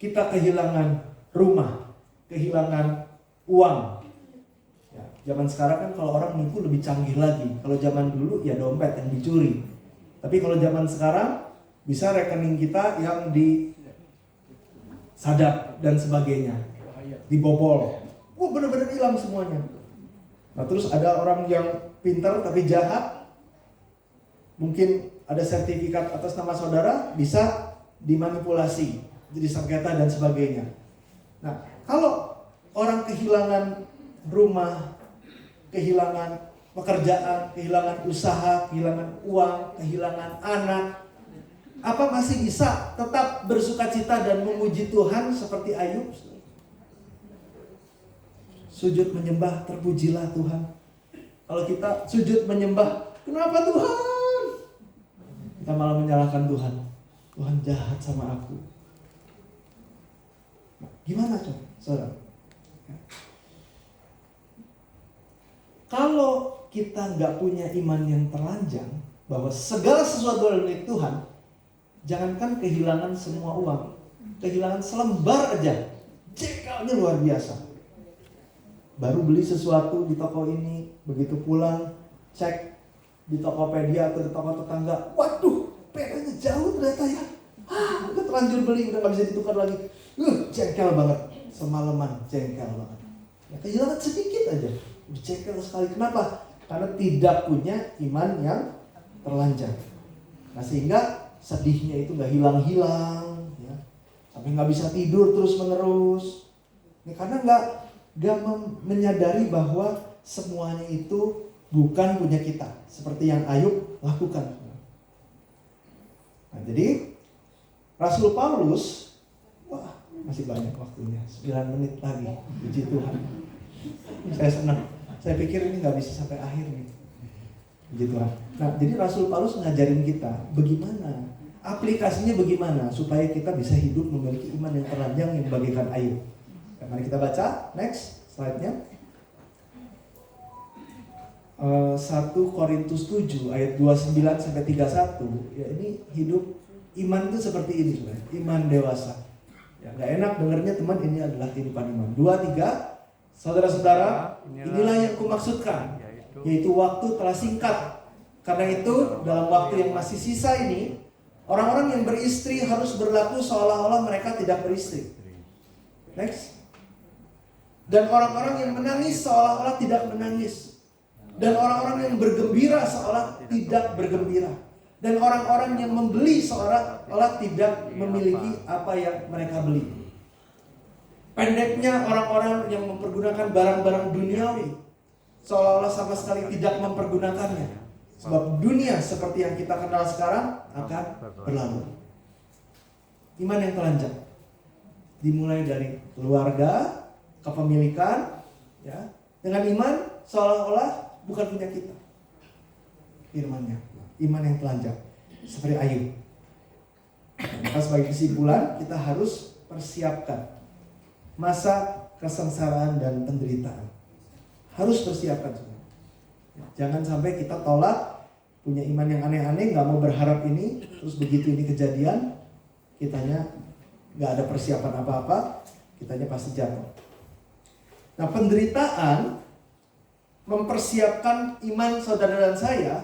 kita kehilangan rumah, kehilangan uang. Ya, zaman sekarang kan kalau orang nipu lebih canggih lagi. Kalau zaman dulu ya dompet yang dicuri. Tapi kalau zaman sekarang bisa rekening kita yang disadap dan sebagainya, dibobol. Wah benar-benar hilang semuanya. Nah terus ada orang yang pintar tapi jahat. Mungkin ada sertifikat atas nama saudara, bisa dimanipulasi, jadi sengketa dan sebagainya. Nah kalau orang kehilangan rumah, kehilangan pekerjaan, kehilangan usaha, kehilangan uang, kehilangan anak, apa masih bisa tetap bersukacita dan memuji Tuhan seperti Ayub? Sujud menyembah, terpujilah Tuhan. Kalau kita sujud menyembah, kenapa Tuhan? Kita malah menyalahkan Tuhan. Tuhan jahat sama aku. Nah, gimana coba, saudara? Kalau kita nggak punya iman yang telanjang, bahwa segala sesuatu adalah milik Tuhan, jangankan kehilangan semua uang, kehilangan selembar aja, jekalnya luar biasa. Baru beli sesuatu di toko ini, begitu pulang, cek di Tokopedia atau di toko tetangga, waduh, pedanya jauh ternyata ya. Udah terlanjur beli, udah nggak bisa ditukar lagi. Jengkel banget, semalaman jengkel banget. Ya, kehilangan sedikit aja, jengkel sekali. Kenapa? Karena tidak punya iman yang terlanjang. Nah sehingga sedihnya itu nggak hilang-hilang, ya. Sampai nggak bisa tidur terus-menerus. Ya, karena nggak menyadari bahwa semuanya itu bukan punya kita, seperti yang Ayub lakukan. Nah, jadi Rasul Paulus, wah masih banyak waktunya, 9 menit lagi, puji Tuhan. Saya senang, saya pikir ini nggak bisa sampai akhir nih, puji Tuhan. Nah, jadi Rasul Paulus ngajarin kita bagaimana, aplikasinya bagaimana supaya kita bisa hidup memiliki iman yang telanjang yang bagaikan Ayub. Mari kita baca, next slide-nya. 1 Korintus 7 ayat 29 sampai 31. Ya ini hidup iman itu seperti ini, saudara. Iman dewasa. Ya nggak enak dengarnya teman, ini adalah kehidupan iman. 2, 3. Saudara-saudara, inilah yang kumaksudkan, yaitu waktu telah singkat. Karena itu dalam waktu yang masih sisa ini, orang-orang yang beristri harus berlaku seolah-olah mereka tidak beristri. Next. Dan orang-orang yang menangis seolah-olah tidak menangis. Dan orang-orang yang bergembira seolah tidak bergembira. Dan orang-orang yang membeli seolah-olah tidak memiliki apa yang mereka beli. Pendeknya, orang-orang yang mempergunakan barang-barang duniawi seolah-olah sama sekali tidak mempergunakannya. Sebab dunia seperti yang kita kenal sekarang akan berlalu. Iman yang telanjang dimulai dari keluarga, kepemilikan, ya. Dengan iman seolah-olah bukan punya kita. Firman-Nya, iman yang telanjang seperti Ayub. Maka sebagai kesimpulan, kita harus persiapkan masa kesengsaraan dan penderitaan. Harus persiapkan semua. Jangan sampai kita tolak, punya iman yang aneh-aneh, nggak mau berharap ini, terus begitu ini kejadian, kitanya nggak ada persiapan apa-apa, kitanya pasti jatuh. Nah, penderitaan mempersiapkan iman saudara dan saya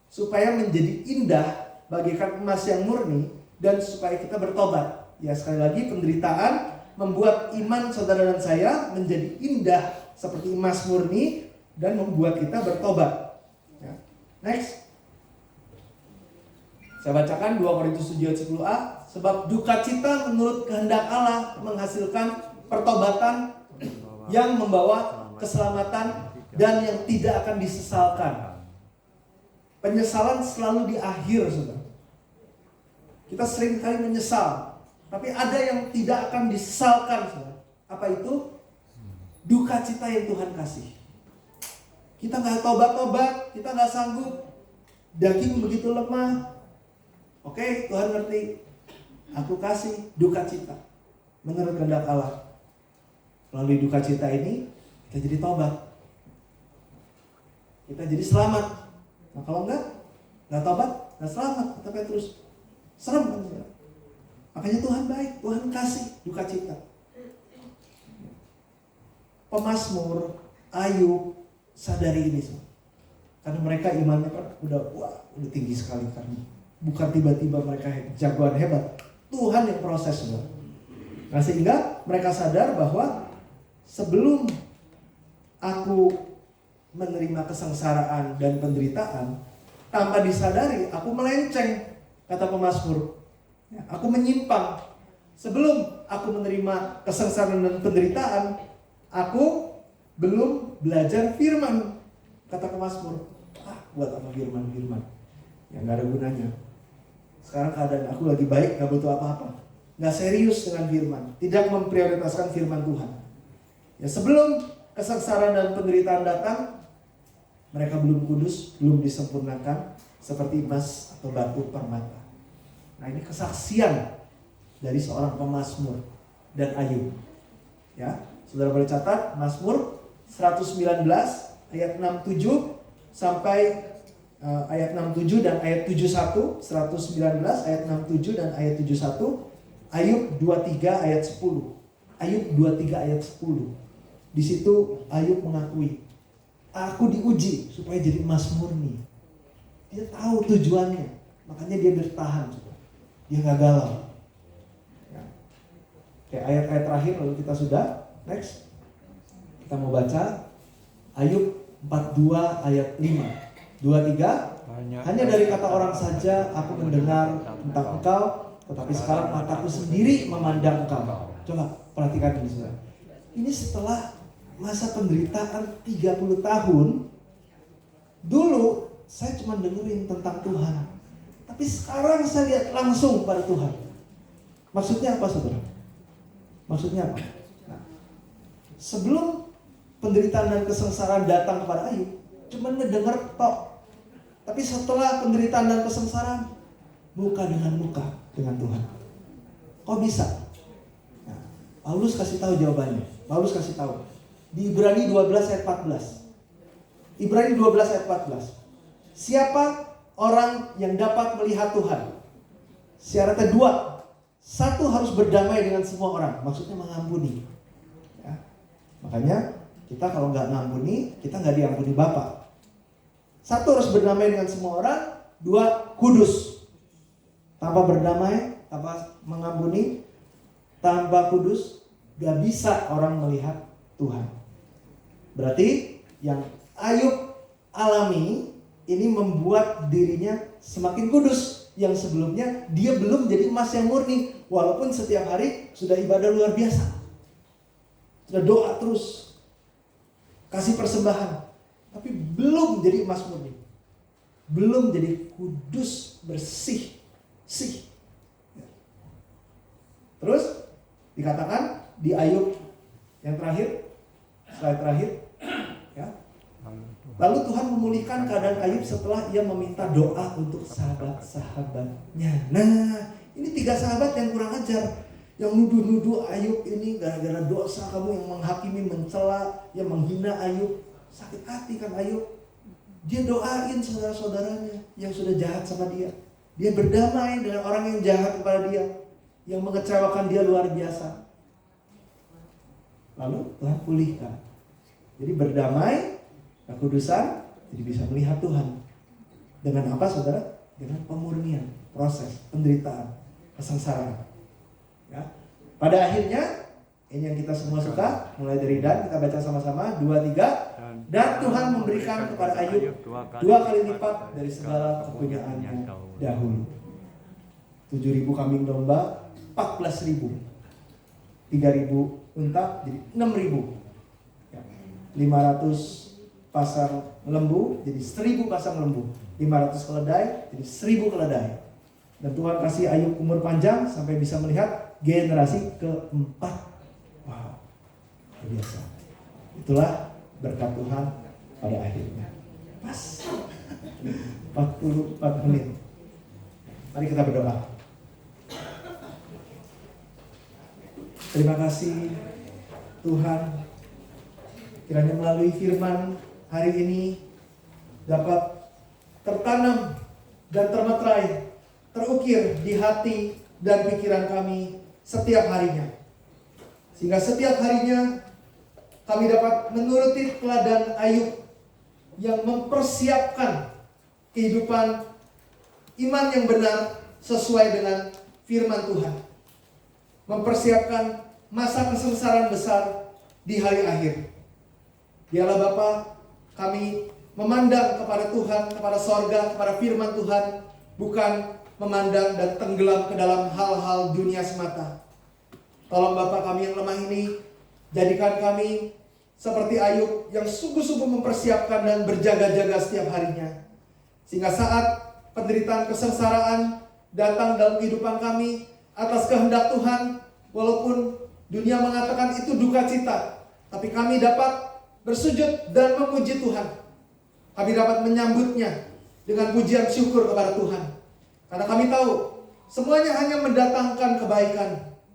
supaya menjadi indah bagaikan emas yang murni dan supaya kita bertobat. Ya, sekali lagi penderitaan membuat iman saudara dan saya menjadi indah seperti emas murni dan membuat kita bertobat. Ya. Next. Saya bacakan 2 Korintus 7 ayat 10a. Sebab duka cita menurut kehendak Allah menghasilkan pertobatan yang membawa keselamatan dan yang tidak akan disesalkan. Penyesalan selalu di akhir, saudara. Kita sering kali menyesal, tapi ada yang tidak akan disesalkan, saudara. Apa itu? Duka cita yang Tuhan kasih. Kita nggak tobat-tobat, kita nggak sanggup, daging begitu lemah. Oke, Tuhan ngerti. Aku kasih duka cita menurut kehendak Allah. Melalui duka cita ini kita jadi tobat, kita jadi selamat. Nah kalau nggak tobat, nggak selamat, kita kayak terus serem kan. Makanya Tuhan baik, Tuhan kasih duka cita. Pemazmur, Ayub sadari ini semua. Karena mereka imannya kan udah tinggi sekali, karena bukan tiba-tiba mereka jagoan hebat. Tuhan yang proses semua. Nah sehingga mereka sadar bahwa sebelum aku menerima kesengsaraan dan penderitaan, tanpa disadari aku melenceng, kata pemazmur. Ya, aku menyimpang. Sebelum aku menerima kesengsaraan dan penderitaan, aku belum belajar firman, kata pemazmur. Buat apa firman? Ya gak ada gunanya. Sekarang keadaan aku lagi baik, gak butuh apa-apa. Gak serius dengan firman, tidak memprioritaskan firman Tuhan. Ya sebelum kesengsaraan dan penderitaan datang, mereka belum kudus, belum disempurnakan seperti emas atau batu permata. Nah ini kesaksian dari seorang pemazmur dan Ayub. Ya, saudara boleh catat Mazmur 119 ayat 67 sampai ayat 67 dan ayat 71, 119 ayat 67 dan ayat 71, Ayub 23 ayat 10. Ayub 23 ayat 10. Di situ Ayub mengakui, aku diuji supaya jadi emas murni. Dia tahu tujuannya, makanya dia bertahan. Dia gak galau. Ya. Oke, ayat-ayat terakhir lalu kita sudah. Next. Kita mau baca Ayub 42 ayat 5. 23, hanya dari kata orang saja aku mendengar tentang engkau, tetapi sekarang mataku sendiri memandang engkau. Coba perhatikan ini saudara. Ini setelah masa penderitaan 30 tahun. Dulu saya cuma dengerin tentang Tuhan, tapi sekarang saya lihat langsung pada Tuhan. Maksudnya apa saudara? Maksudnya apa? Nah, sebelum penderitaan dan kesengsaraan datang kepada Ayub, cuma ngedenger tok. Tapi setelah penderitaan dan kesengsaraan, muka dengan muka dengan Tuhan. Kok bisa? Nah, Paulus kasih tahu jawabannya. Paulus kasih tahu di Ibrani 12 ayat 14. Ibrani 12 ayat 14. Siapa orang yang dapat melihat Tuhan? Syaratnya 2. 1 harus berdamai dengan semua orang. Maksudnya mengampuni. Ya. Makanya kita kalau nggak ngampuni, kita nggak diampuni Bapa. 1 harus berdamai dengan semua orang. 2 kudus. Tanpa berdamai, tanpa mengampuni, tanpa kudus, gak bisa orang melihat Tuhan. Berarti yang Ayub alami ini membuat dirinya semakin kudus. Yang sebelumnya dia belum jadi emas yang murni, walaupun setiap hari sudah ibadah luar biasa, sudah doa terus, kasih persembahan, tapi belum jadi emas murni, belum jadi kudus, bersih, sih. Terus dikatakan di Ayub yang terakhir, slide terakhir, ya. Lalu Tuhan memulihkan keadaan Ayub setelah ia meminta doa untuk sahabat-sahabatnya. Nah, ini 3 sahabat yang kurang ajar, yang nuduh-nuduh Ayub ini gara-gara dosa kamu, yang menghakimi, mencela, yang menghina Ayub. Sakit hati kan Ayub. Dia doain saudara-saudaranya yang sudah jahat sama dia. Dia berdamai dengan orang yang jahat kepada dia, yang mengecewakan dia luar biasa. Lalu Tuhan pulihkan. Jadi berdamai, kekudusan, jadi bisa melihat Tuhan. Dengan apa saudara? Dengan pemurnian. proses, penderitaan, kesengsaraan. Ya. Pada akhirnya, ini yang kita semua suka, mulai dari Dan, kita baca sama-sama, 2, 3. Dan Tuhan memberikan kepada Ayub 2 kali lipat dari segala kepunyaannya dahulu. 7.000 kambing domba, 14.000. 3.000 unta, jadi 6.000. Ya. 500 pasang lembu, jadi 1.000 pasang lembu. 500 keledai, jadi 1.000 keledai. Dan Tuhan kasih Ayub umur panjang sampai bisa melihat generasi keempat. Wow, luar biasa. Itulah berkat Tuhan pada akhirnya. Pas 44 menit. Mari kita berdoa. Terima kasih Tuhan, kiranya melalui firman hari ini dapat tertanam dan termeterai, terukir di hati dan pikiran kami setiap harinya. Sehingga setiap harinya kami dapat menuruti teladan Ayub yang mempersiapkan kehidupan iman yang benar sesuai dengan firman Tuhan. Mempersiapkan masa kesengsaraan besar di hari akhir. Biarlah Bapa, kami memandang kepada Tuhan, kepada sorga, kepada firman Tuhan, bukan memandang dan tenggelam ke dalam hal-hal dunia semata. Tolong Bapa kami yang lemah ini, jadikan kami seperti Ayub yang sungguh-sungguh mempersiapkan dan berjaga-jaga setiap harinya. Sehingga saat penderitaan kesengsaraan datang dalam kehidupan kami atas kehendak Tuhan, walaupun dunia mengatakan itu duka cita, tapi kami dapat bersujud dan memuji Tuhan. Kami dapat menyambutnya dengan pujian syukur kepada Tuhan. Karena kami tahu semuanya hanya mendatangkan kebaikan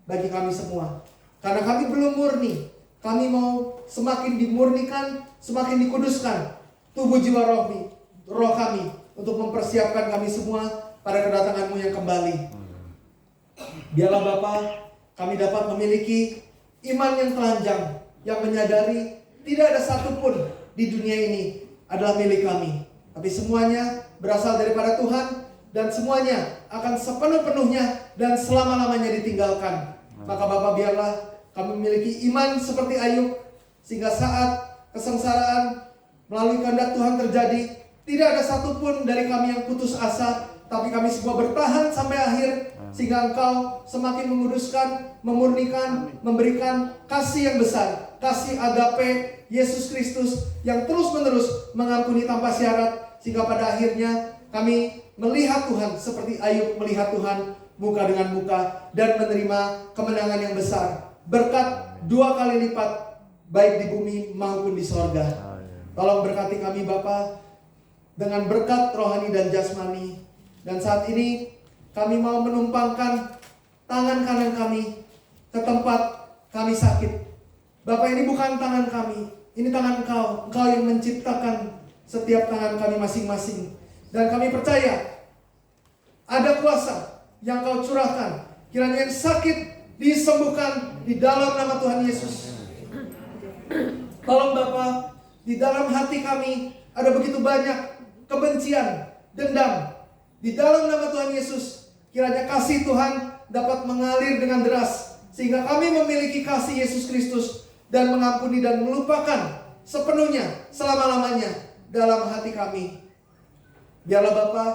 bagi kami semua. Karena kami belum murni, kami mau semakin dimurnikan, semakin dikuduskan tubuh jiwa roh kami untuk mempersiapkan kami semua pada kedatangan-Mu yang kembali. Biarlah Bapa, kami dapat memiliki iman yang telanjang, yang menyadari tidak ada satupun di dunia ini adalah milik kami, tapi semuanya berasal daripada Tuhan, dan semuanya akan sepenuh-penuhnya dan selama-lamanya ditinggalkan. Maka Bapa, biarlah kami memiliki iman seperti Ayub, sehingga saat kesengsaraan melalui kehendak Tuhan terjadi, tidak ada satupun dari kami yang putus asa, tapi kami semua bertahan sampai akhir, sehingga Engkau semakin menguduskan, memurnikan, memberikan kasih yang besar, kasih agape Yesus Kristus yang terus-menerus mengampuni tanpa syarat, sehingga pada akhirnya kami melihat Tuhan seperti Ayub melihat Tuhan muka dengan muka dan menerima kemenangan yang besar, berkat 2 kali lipat baik di bumi maupun di sorga. Tolong berkati kami Bapa dengan berkat rohani dan jasmani. Dan saat ini kami mau menumpangkan tangan kanan kami ke tempat kami sakit. Bapak, ini bukan tangan kami, ini tangan Engkau. Engkau yang menciptakan setiap tangan kami masing-masing. Dan kami percaya ada kuasa yang Kau curahkan. Kiranya yang sakit disembuhkan di dalam nama Tuhan Yesus. Tolong Bapak, di dalam hati kami ada begitu banyak kebencian, dendam. Di dalam nama Tuhan Yesus, kiranya kasih Tuhan dapat mengalir dengan deras, sehingga kami memiliki kasih Yesus Kristus dan mengampuni dan melupakan sepenuhnya, selama-lamanya dalam hati kami. Biarlah Bapa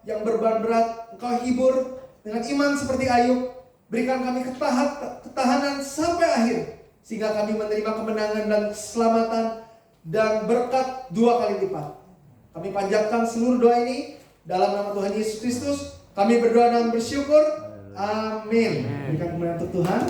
yang beban berat Engkau hibur dengan iman seperti Ayub. Berikan kami ketahanan sampai akhir, sehingga kami menerima kemenangan dan keselamatan dan berkat 2 kali lipat. Kami panjatkan seluruh doa ini dalam nama Tuhan Yesus Kristus. Kami berdoa dan bersyukur. Amin. Berikan kemuliaan untuk Tuhan.